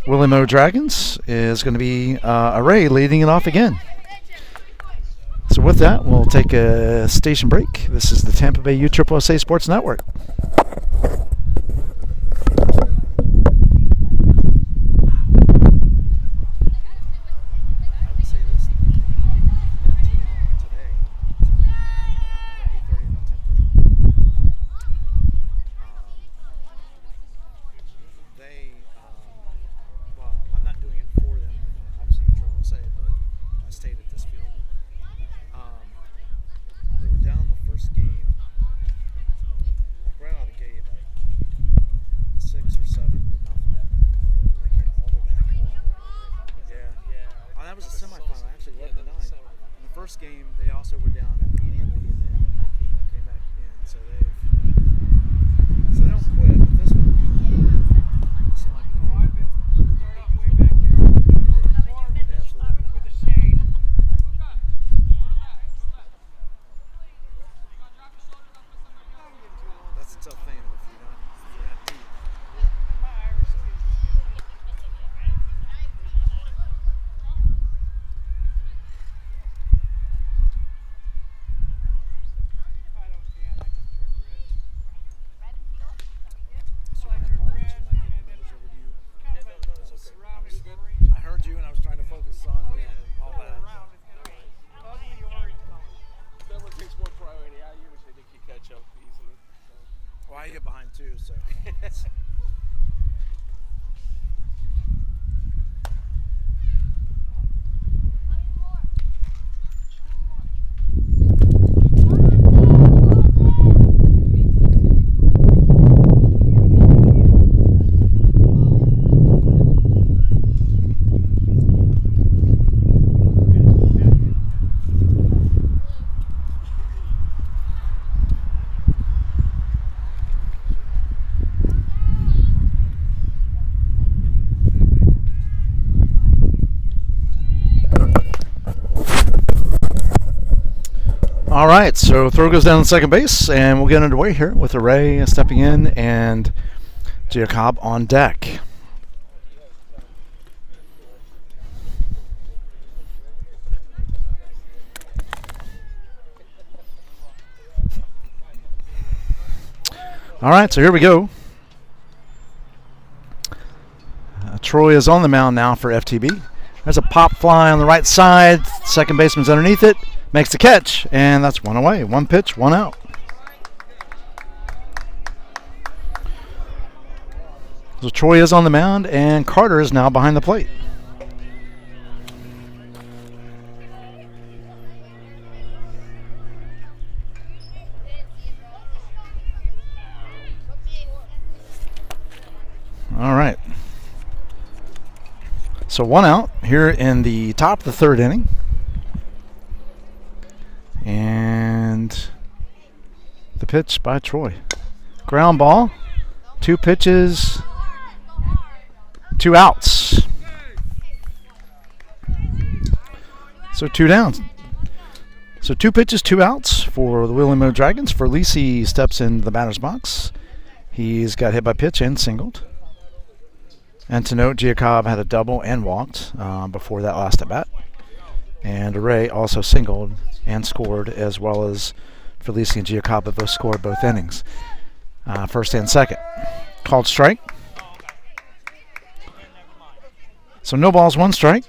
Willie Moe Dragons is going to be Ray leading it off again. So with that, we'll take a station break. This is the Tampa Bay USSSA Sports Network. They were down the first game, like right out of the All right, so throw goes down to second base, and we'll get underway here with Ray stepping in and Jacob on deck. All right, so here we go. Troy is on the mound now for FTB. There's a pop fly on the right side. Second baseman's underneath it. Makes the catch, and that's one away. One pitch, one out. So Troy is on the mound, and Carter is now behind the plate. All right. So one out here in the top of the third inning. And the pitch by Troy. Ground ball. 2 pitches. 2 outs. So 2 down. So 2 pitches, 2 outs for the Willie Dragons. For Lisi steps into the batter's box. He's got hit by pitch and singled. And to note, Giacob had a double and walked before that last at bat. And Ray also singled and scored, as well as Felicia and Giacob have both scored both innings. First and second. Called strike. So no balls, 1 strike.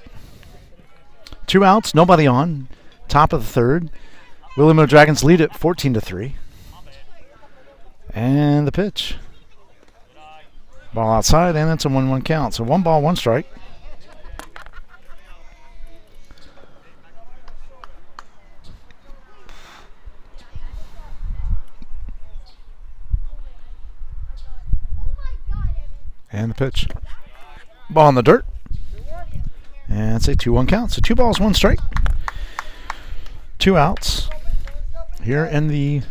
2 outs, nobody on. Top of the third. Willie Dragons lead it 14-3. And the pitch. Ball outside, and it's a 1-1 count. So 1 ball, 1 strike. And the pitch. Ball in the dirt. And it's a 2-1 count. So 2 balls, 1 strike. 2 outs here in the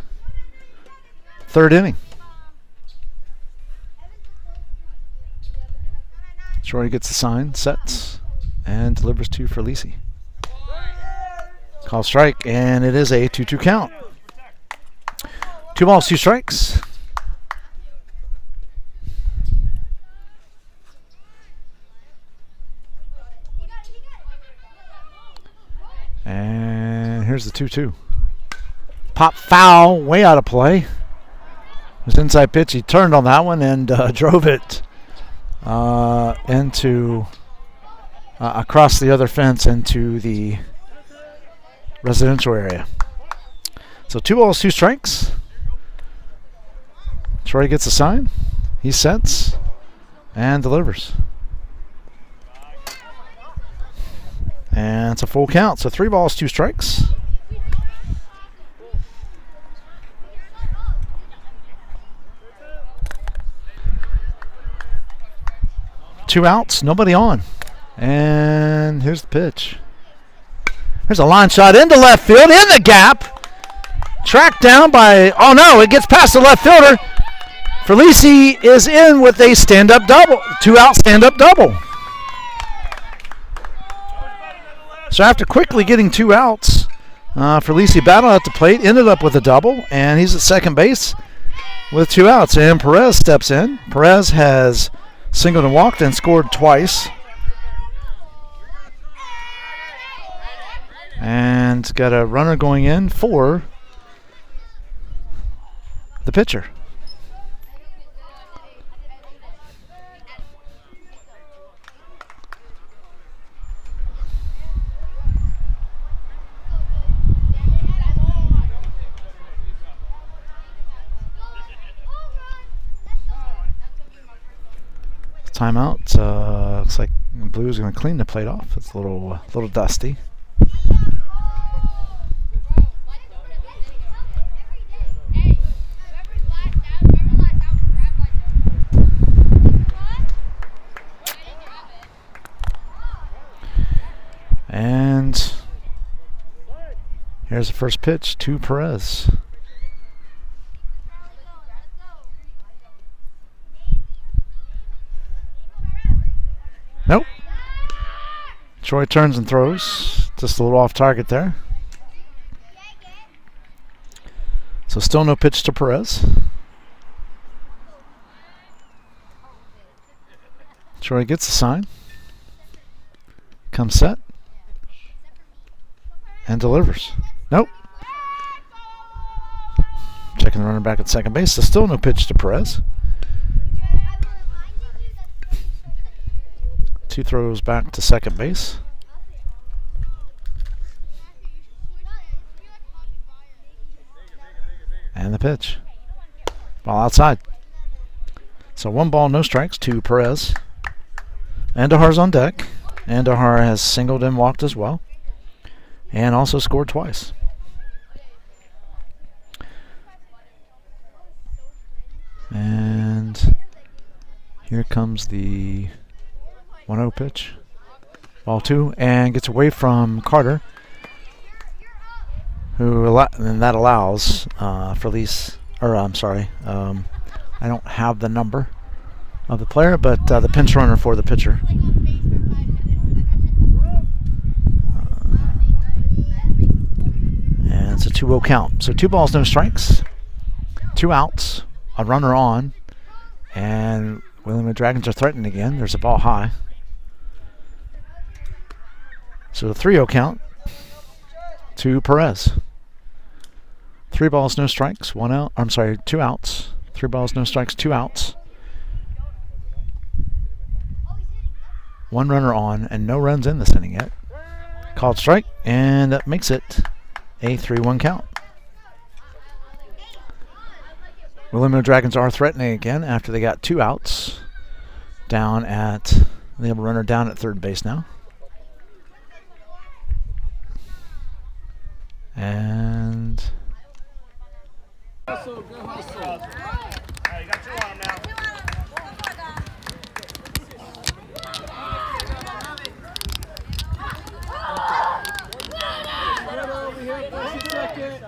third inning. Troy gets the sign, sets, and delivers to Felici. Call strike, and it is a 2-2 count. 2 balls, 2 strikes. And here's the 2-2. Pop foul, way out of play. It was inside pitch. He turned on that one and drove it into across the other fence into the residential area. So 2 balls, 2 strikes. Troy gets a sign. He sets and delivers. And it's a full count. So 3 balls, 2 strikes. Two outs, nobody on. And here's the pitch. There's a line shot into left field, in the gap. Tracked down by, oh no, it gets past the left fielder. Felici is in with a stand-up double. 2-out stand-up double. So after quickly getting 2 outs, Felici battled at the plate, ended up with a double, and he's at second base with 2 outs. And Perez steps in. Perez has singled and walked and scored twice. And got a runner going in for the pitcher. Timeout. Looks like Blue is going to clean the plate off. It's a little dusty. And here's the first pitch to Perez. Nope. Troy turns and throws. Just a little off target there. So still no pitch to Perez. Troy gets the sign. Comes set. And delivers. Nope. Checking the runner back at second base. So still no pitch to Perez. 2 throws back to second base. And the pitch. Ball outside. So 1 ball, no strikes to Perez. Andujar's on deck. Andujar has singled and walked as well. And also scored twice. And here comes the 1-0 pitch. Ball 2, and gets away from Carter, and that allows Felice, or I'm sorry, I don't have the number of the player, but the pinch runner for the pitcher. And it's a 2-0 count. So 2 balls, no strikes, 2 outs, a runner on, and Willie and the Dragons are threatened again. There's a ball high. So the 3-0 count to Perez. 3 balls, no strikes, 1 out. I'm sorry, 2 outs. 3 balls, no strikes, 2 outs. 1 runner on, and no runs in this inning yet. Called strike, and that makes it a 3-1 count. Willie and the Dragons are threatening again after they got 2 outs. They have a runner down at third base now. And Hustle, good hustle. All right, you got 2 on now. Over here, first and second.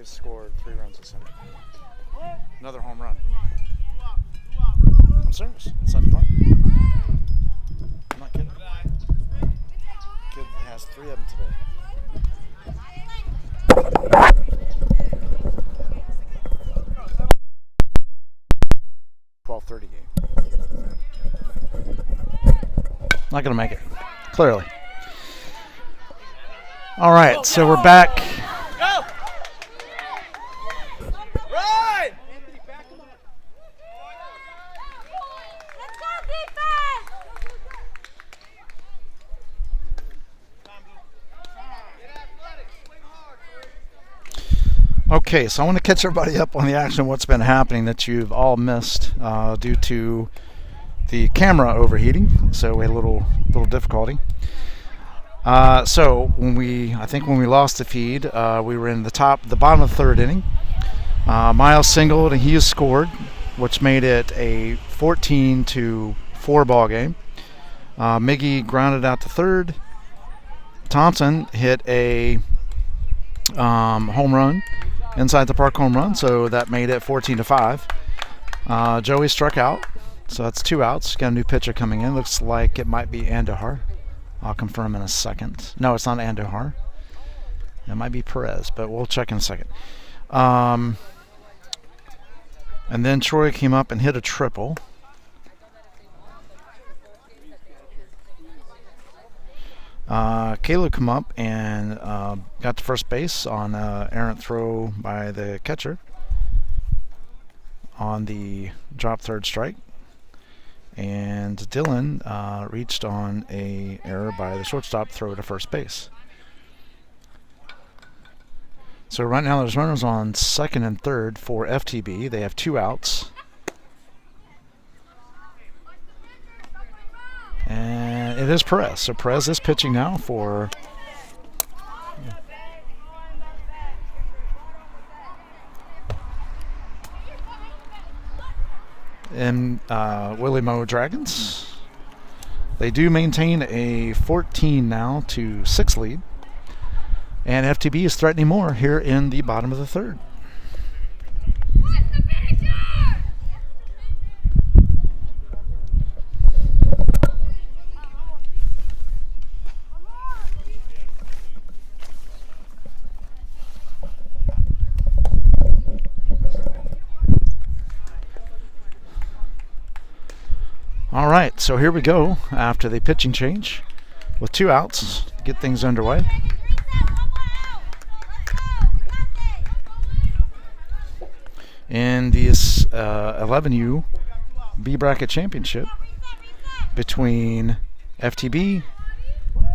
Scored 3 runs this inning. Another home run. I'm serious. Inside the park. I'm not kidding. Kid has 3 of them today. 12:30 game. Not gonna make it. Clearly. All right, so we're back. Okay, so I want to catch everybody up on the action of what's been happening that you've all missed due to the camera overheating. So we had a little difficulty. So when we lost the feed, we were in the bottom of the 3rd inning. Miles singled and he has scored, which made it a 14-4 ball game. Miggy grounded out to 3rd. Thompson hit a home run. Inside the park home run, so that made it 14-5. Joey struck out, so that's 2 outs. Got a new pitcher coming in. Looks like it might be Andujar. I'll confirm in a second. No, it's not Andujar. It might be Perez, but we'll check in a second. And then Troy came up and hit a triple. Caleb come up and got to first base on an errant throw by the catcher on the drop third strike. And Dylan reached on a error by the shortstop throw to first base. So right now there's runners on second and third for FTB. They have 2 outs. And it is Perez. So Perez is pitching now for Willie Dragons. They do maintain a 14-6 lead. And FTB is threatening more here in the bottom of the third. All right, so here we go after the pitching change with 2 outs to get things underway. In this 11U B Bracket Championship between FTB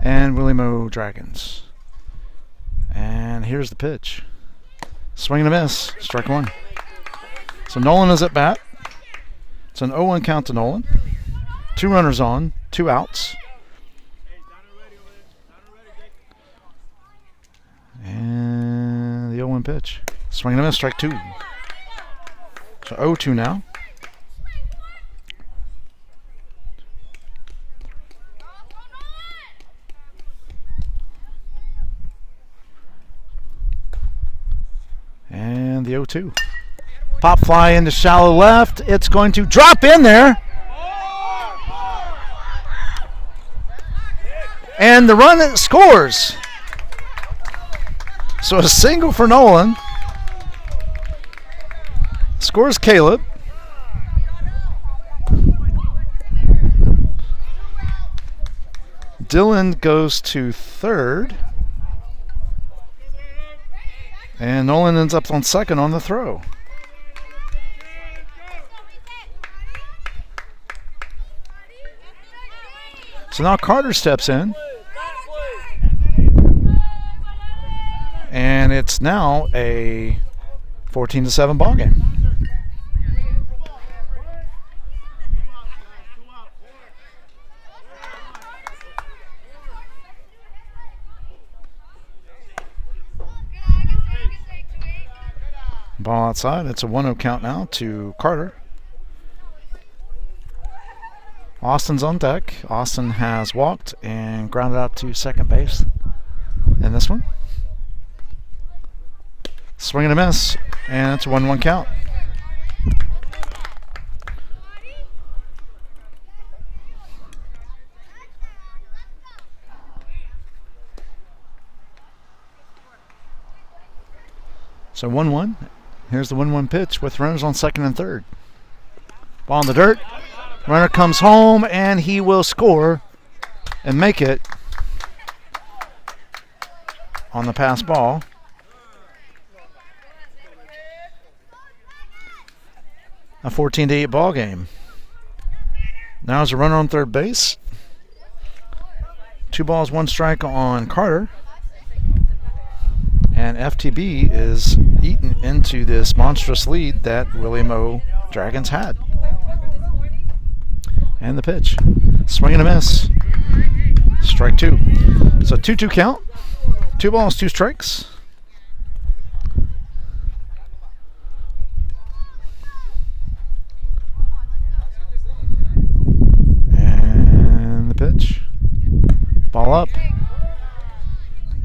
and Willie Dragons. And here's the pitch. Swing and a miss, strike 1. So Nolan is at bat. It's an 0-1 count to Nolan. 2 runners on, 2 outs. And the 0-1 pitch. Swing and a miss, strike 2. So 0-2 now. And the 0-2. Pop fly into shallow left. It's going to drop in there. And the run scores. So a single for Nolan. Scores Caleb. Dylan goes to third. And Nolan ends up on second on the throw. So now Carter steps in. And it's now a 14-7 ball game. Ball outside. It's a 1-0 count now to Carter. Austin's on deck. Austin has walked and grounded out to second base in this one. Swing and a miss, and it's a 1-1 count. So 1-1. Here's the 1-1 pitch with runners on second and third. Ball in the dirt. Runner comes home, and he will score and make it on the pass ball. A 14-8 ball game. Now there's a runner on third base. 2 balls, 1 strike on Carter. And FTB is eaten into this monstrous lead that Willie Dragons had. And the pitch. Swing and a miss. Strike 2. So 2-2 count. 2 balls, 2 strikes. And the pitch. Ball up.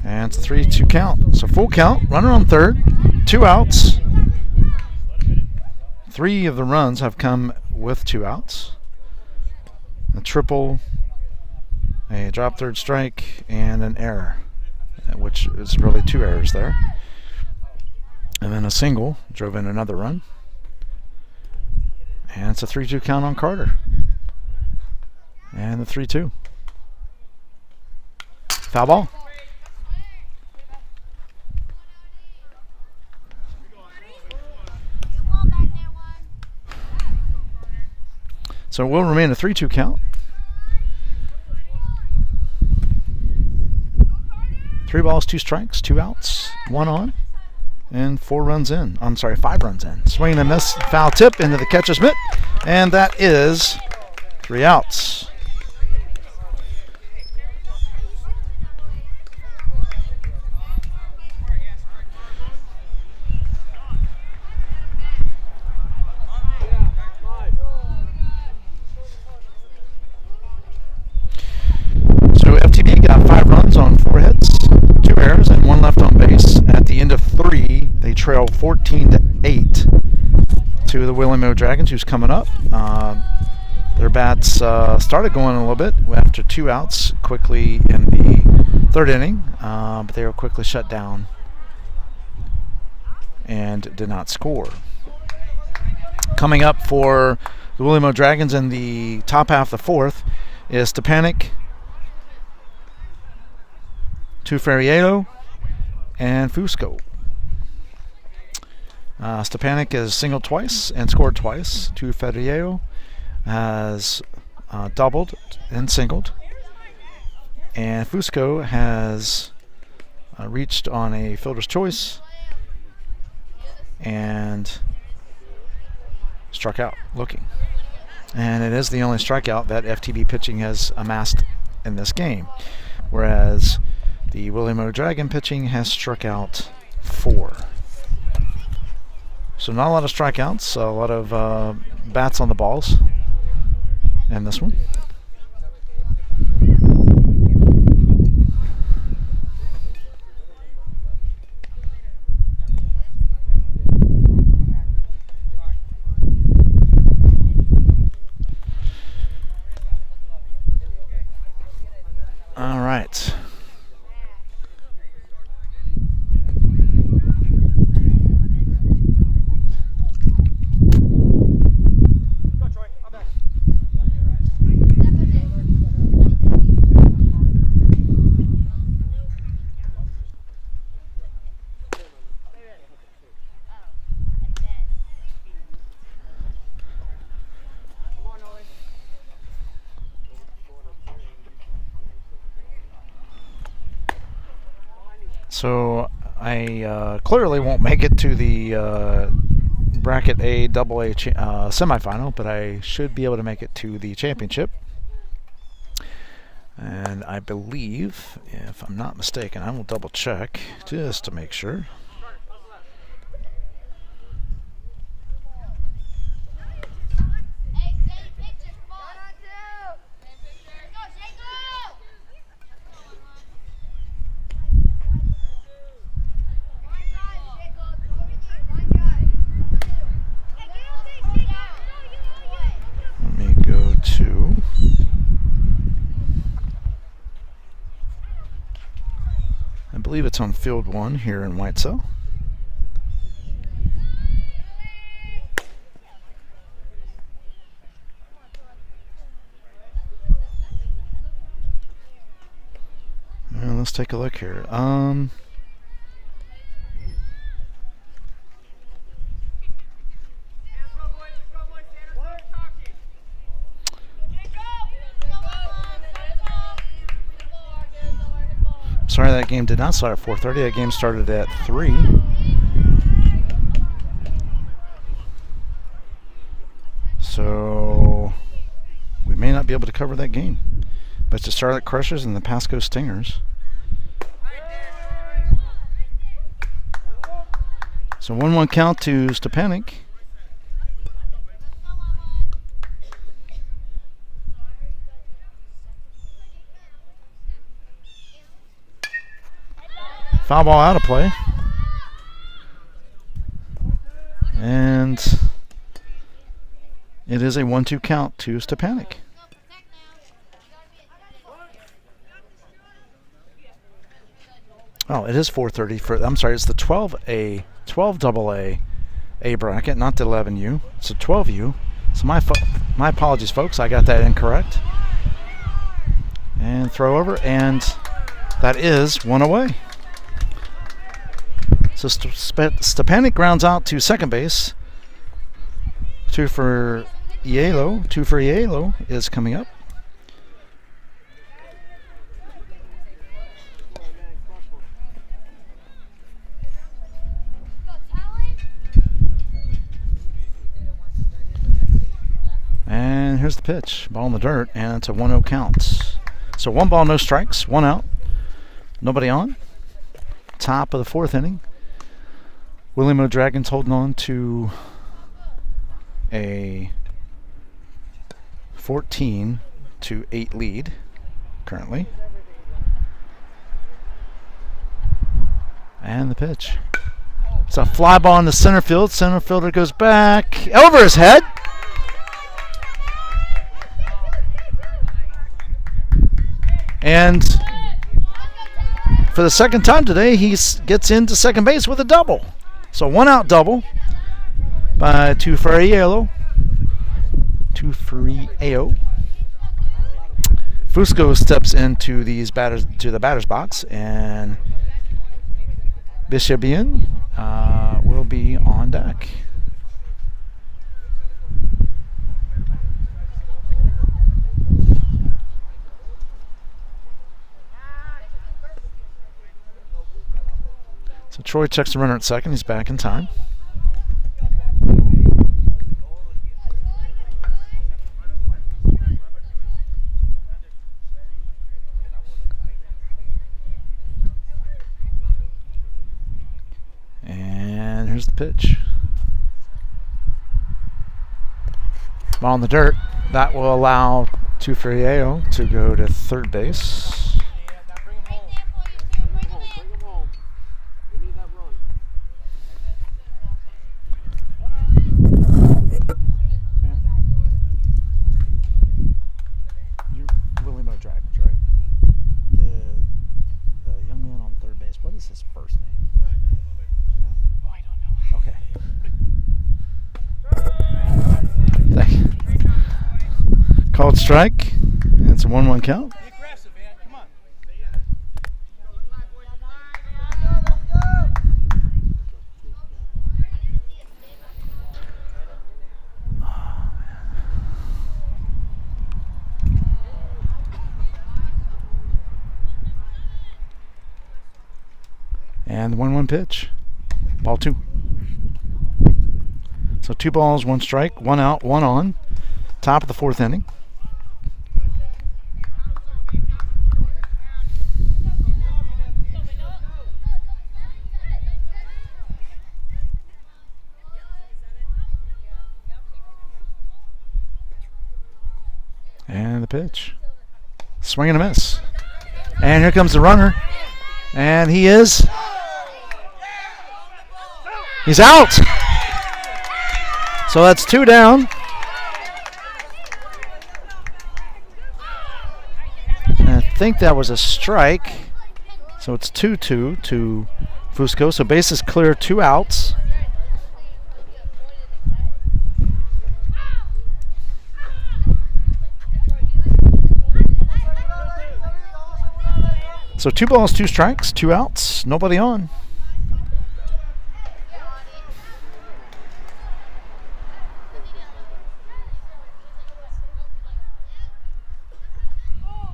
And it's a 3-2 count. So full count. Runner on third. 2 outs. 3 of the runs have come with 2 outs. A triple a drop third strike, and an error, which is really 2 errors there. And then a single drove in another run. And it's a 3-2 count on Carter. And the 3-2. Foul ball. So it will remain a 3-2 count. 3 balls, 2 strikes, 2 outs, 1 on, and 4 runs in. I'm sorry, 5 runs in. Swing and a miss, foul tip into the catcher's mitt, and that is 3 outs. So FTB got 5 runs on 4 hits, 2 errors, and 1 left on base. At the end of 3, they trail 14-8 to the Willie Dragons, who's coming up. Their bats started going a little bit after 2 outs quickly in the 3rd inning, but they were quickly shut down and did not score. Coming up for the Willie Dragons in the top half of the 4th is Stepanek, Ferriero, and Fusco. Stepanek has singled twice and scored twice. Ferriero has doubled and singled. And Fusco has reached on a fielder's choice and struck out looking. And it is the only strikeout that FTB pitching has amassed in this game, whereas the Willie Dragon pitching has struck out 4. So not a lot of strikeouts, a lot of bats on the balls in this one. All right. So I clearly won't make it to the bracket A AA semifinal, but I should be able to make it to the championship. And I believe, if I'm not mistaken, I will double check just to make sure. Let me go to I believe it's on field 1 here in Whitesell. Well, let's take a look here. Sorry, that game did not start at 4:30. That game started at 3. So we may not be able to cover that game. But it's the Starlight Crushers and the Pasco Stingers. So 1-1 count to Stepanek. Foul ball out of play. And it is a 1-2 count to Stepanek. Oh, it is 4:30 for. I'm sorry, it's the 12 double A bracket, not the 11U. It's a 12U. So my apologies, folks. I got that incorrect. And throw over, and that is one away. So Stepanek grounds out to second base. Two for Yalo is coming up. And here's the pitch. Ball in the dirt, and it's a 1-0 count. So 1 ball, no strikes, 1 out. Nobody on. Top of the 4th inning. Willie Dragons holding on to a 14-8 lead currently. And the pitch. It's a fly ball in the center field. Center fielder goes back over his head. And for the second time today, he gets into second base with a double. So 1 out double by Tufariello. Fusco steps into the batter's box, and Bishabian will be on deck. So Troy checks the runner at second. He's back in time. And here's the pitch. Ball in the dirt. That will allow Tufariello to go to third base. What is his first name? You know? Oh, I don't know. Okay. Called strike. And it's a 1-1 count. Be aggressive, man. Come on. And the 1-1 pitch. Ball 2. So 2 balls, 1 strike, 1 out, 1 on. Top of the 4th inning. And the pitch. Swing and a miss. And here comes the runner. And he is... He's out. So that's 2 down. And I think that was a strike. So it's 2-2 to Fusco. So bases clear, 2 outs. So 2 balls, 2 strikes, 2 outs, nobody on.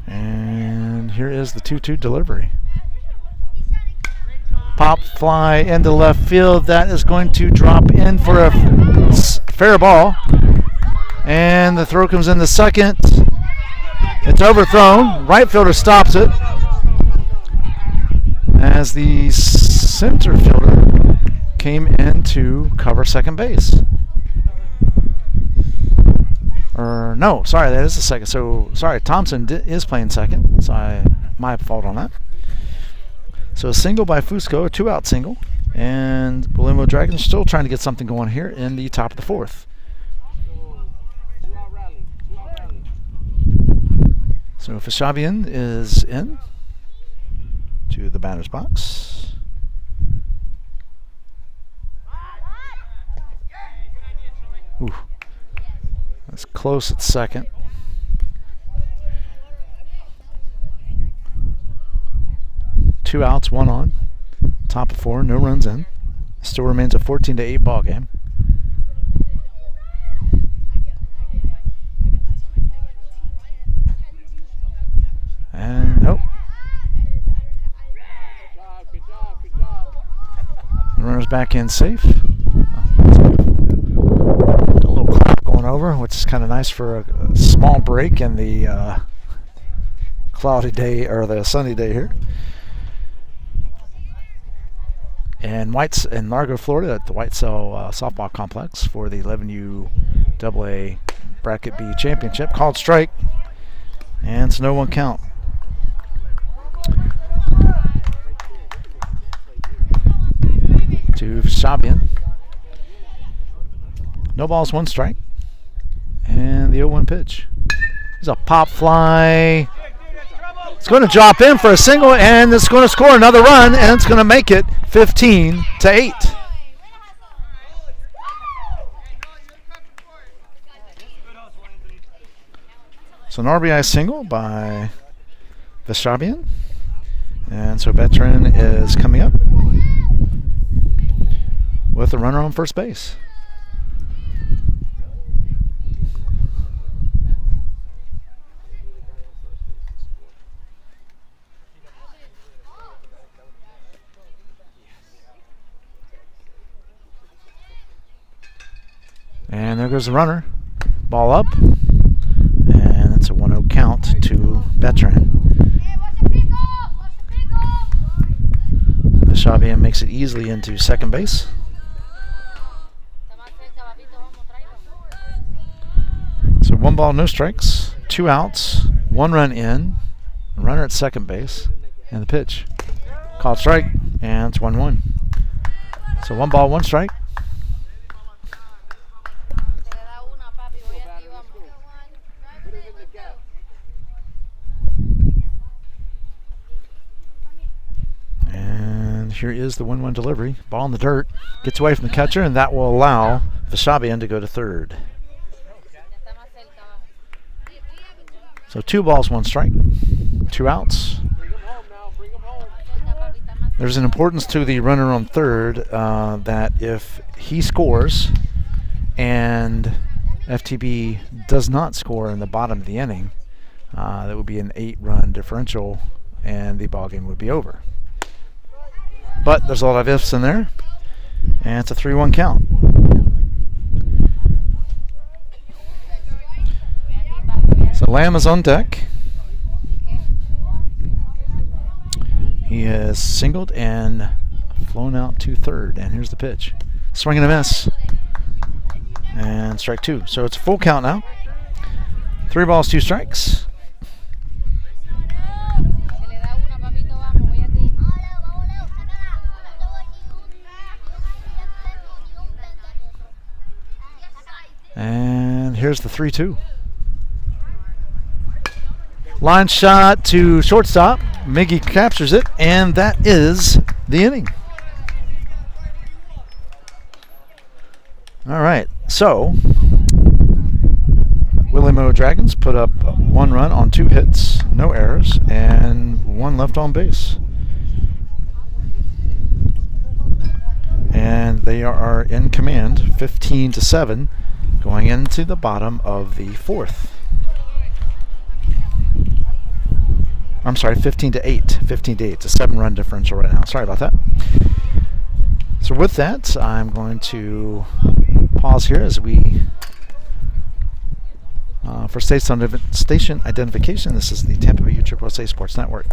And here is the 2-2 delivery. Pop fly into left field. That is going to drop in for a fair ball. And the throw comes in the second. It's overthrown. Right fielder stops it, as the center fielder came in to cover second base. Or no, sorry, that is the second. So sorry, Thompson is playing second. So my fault on that. So a single by Fusco, a 2-out single, and Willie Dragons still trying to get something going here in the top of the 4th. So Fishabian is in. to the batter's box. Ooh. That's close at second. Two outs, one on. Top of four, no runs in. Still remains a 14-8 ball game. And nope. The runner's back in safe. A little cloud going over, which is kind of nice for a small break in the cloudy day or the sunny day here. And White's in Largo, Florida, at the White Cell Softball Complex for the 11U AA Bracket B Championship. Called strike, and it's no one count. To Shabian. No balls, one strike. And the 0-1 pitch. There's a pop fly. It's going to drop in for a single, and it's going to score another run, and it's going to make it 15-8. So an RBI single by Veshabian. And so Veteran is coming up with a runner on first base. And there goes the runner. Ball up. And it's a 1-0 count to Veteran. Veshabian makes it easily into second base. So 1 ball, no strikes, 2 outs, 1 run in, a runner at second base, and the pitch. Called strike, and it's 1-1. So 1 ball, 1 strike. And here is the 1-1 delivery. Ball in the dirt. Gets away from the catcher, and that will allow Veshabian to go to third. So 2 balls, 1 strike. 2 outs. There's an importance to the runner on third that if he scores and FTB does not score in the bottom of the inning, that would be an 8-run differential, and the ball game would be over. But there's a lot of ifs in there, and it's a 3-1 count. So Lamb is on deck. He has singled and flown out to third, and here's the pitch. Swing and a miss. And strike 2. So it's a full count now. 3 balls, 2 strikes. And here's the 3-2. Line shot to shortstop. Miggy captures it, and that is the inning. All right, so Willie Mo Dragons put up 1 run on 2 hits, no errors, and 1 left on base. And they are in command, 15-7, going into the bottom of the 4th. I'm sorry, 15-8. 15-8. It's a 7-run differential right now. Sorry about that. So with that, I'm going to pause here as we, for station identification, this is the Tampa Bay USSSA Sports Network.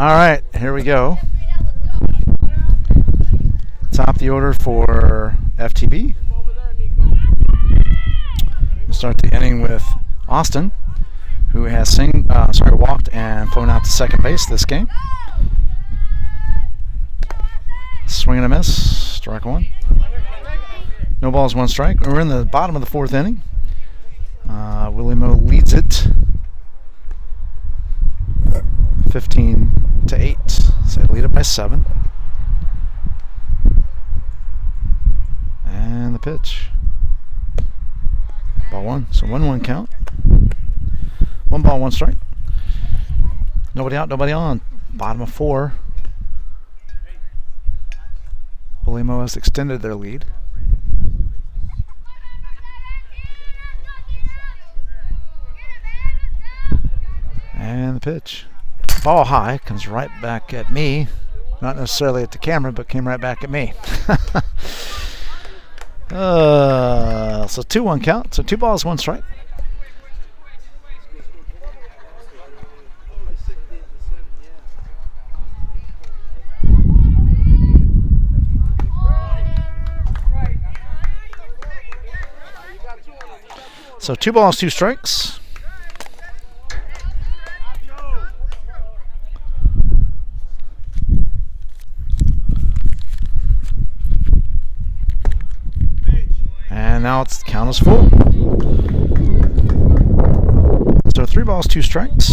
All right, here we go. Top of the order for FTB. We'll start the inning with Austin, who has walked and flown out to second base this game. Swing and a miss, strike one. No balls, one strike. We're in the bottom of the fourth inning. Willie leads it 15-8. So they lead it by 7. And the pitch. Ball 1. So 1-1 count. 1 ball, 1 strike. Nobody out, nobody on. Bottom of 4. Willie has extended their lead. And the pitch. Ball high, comes right back at me. Not necessarily at the camera, but came right back at me. So 2-1 count. So 2 balls, 1 strike. So 2 balls, 2 strikes. And now it's count is full. So 3 balls, 2 strikes.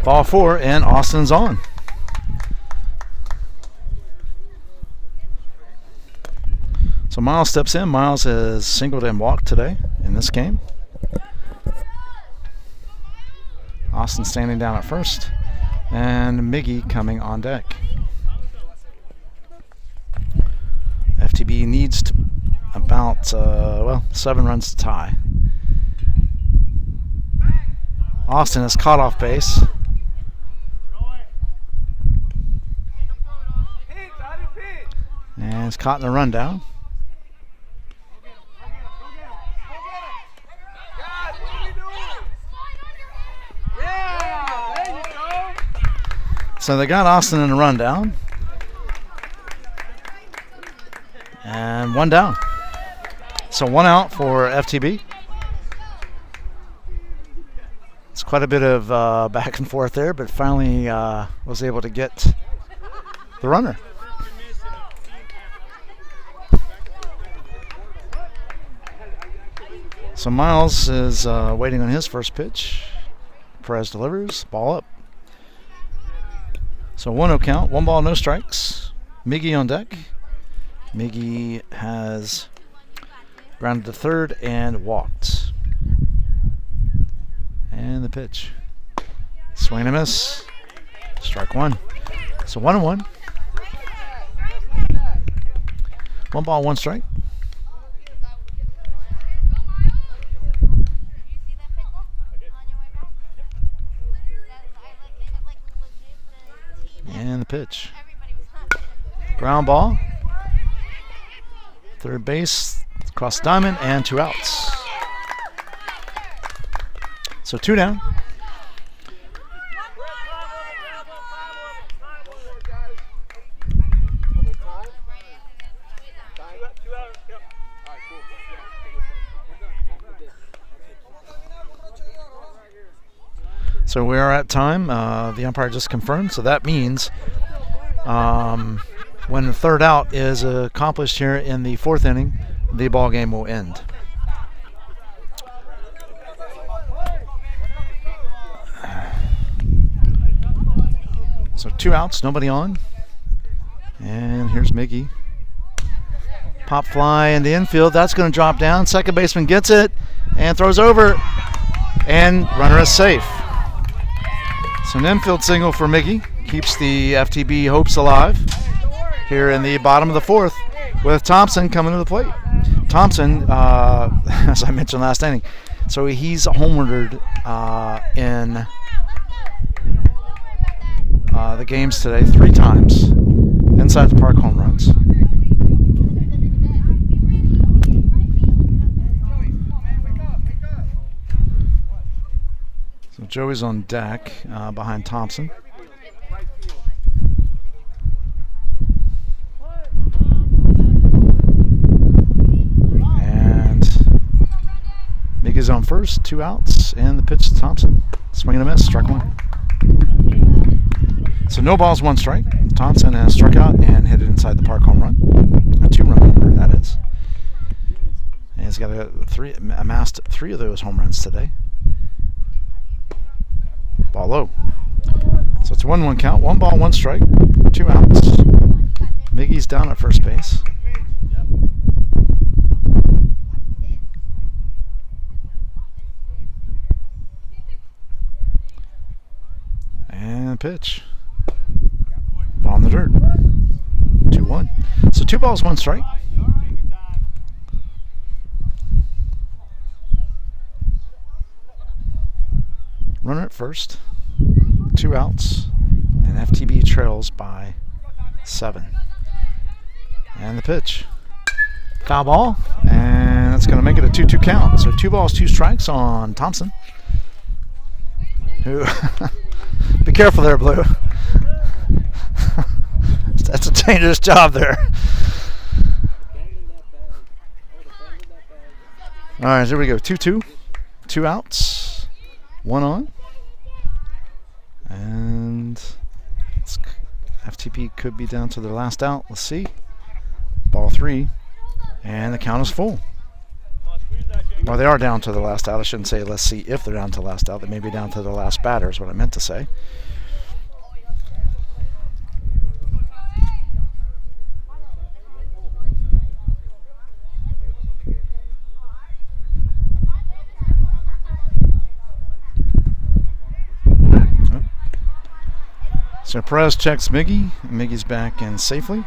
Ball 4 and Austin's on. So Miles steps in. Miles has singled and walked today in this game. Austin standing down at first, and Miggy coming on deck. FTB needs to about 7 runs to tie. Austin is caught off base. And is caught in the rundown. So they got Austin in the rundown. And 1 down. So 1 out for FTB. It's quite a bit of back and forth there, but finally was able to get the runner. So Miles is waiting on his first pitch. Perez delivers. Ball up. So 1-0 count. 1 ball, no strikes. Miggy on deck. Miggy has grounded to third and walked. And the pitch. Swing and a miss. Strike 1. So 1-1. 1 ball, 1 strike. And the pitch. Ground ball. Third base. Across the diamond and 2 outs. So 2 down. So we are at time. The umpire just confirmed. So that means when the third out is accomplished here in the 4th inning, the ball game will end. So 2 outs, nobody on. And here's Miggy. Pop fly in the infield. That's going to drop down. Second baseman gets it and throws over. And runner is safe. So an infield single for Miggy. Keeps the FTB hopes alive here in the bottom of the 4th with Thompson coming to the plate. Thompson, as I mentioned last inning, so he's homered in the games today 3 times. Inside the park home runs. So Joey's on deck behind Thompson. And Miggy's on first, 2 outs, and the pitch to Thompson. Swing and a miss, struck 1. So no balls, 1 strike. Thompson has struck out and hit it inside the park home run. A 2-run homer, that is. And he's got amassed 3 of those home runs today. Ball low. So it's a 1-1 count. 1 ball, 1 strike. 2 outs. Miggy's down at first base. And pitch. Ball in the dirt. 2-1. So 2 balls, 1 strike. Runner at first. 2 outs. And FTB trails by 7. And the pitch. Foul ball. And that's going to make it a 2-2 count. So 2 balls, 2 strikes on Thompson. Who... Be careful there, Blue. That's a dangerous job there. All right, here we go. 2-2. 2 outs. 1 on. And FTP could be down to their last out. Let's see. Ball 3. And the count is full. Well, they are down to the last out. I shouldn't say let's see if they're down to the last out. They may be down to the last batter is what I meant to say. So Perez checks Miggy. Miggy's back in safely.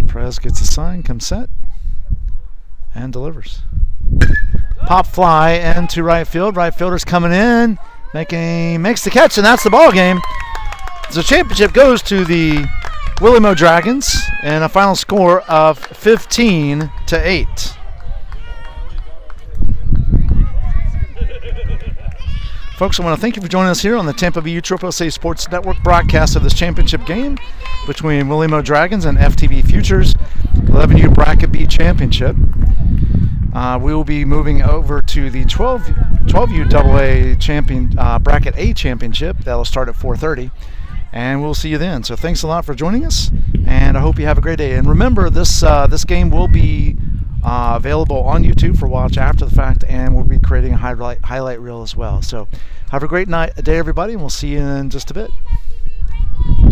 Perez gets a sign, comes set, and delivers. Pop fly into right field. Right fielder's coming in, makes the catch, and that's the ball game. The championship goes to the Willie Dragons, and a final score of 15-8. Folks, I want to thank you for joining us here on the Tampa Bay USSSA Sports Network broadcast of this championship game between Willie Dragons and FTB Futures 11U Bracket B Championship. We will be moving over to the 12U AA champion Bracket A Championship. That will start at 4:30, and we'll see you then. So thanks a lot for joining us, and I hope you have a great day. And remember, this game will be available on YouTube for watch after the fact, and we'll be creating a highlight reel as well. So have a great day, everybody, and we'll see you in just a bit.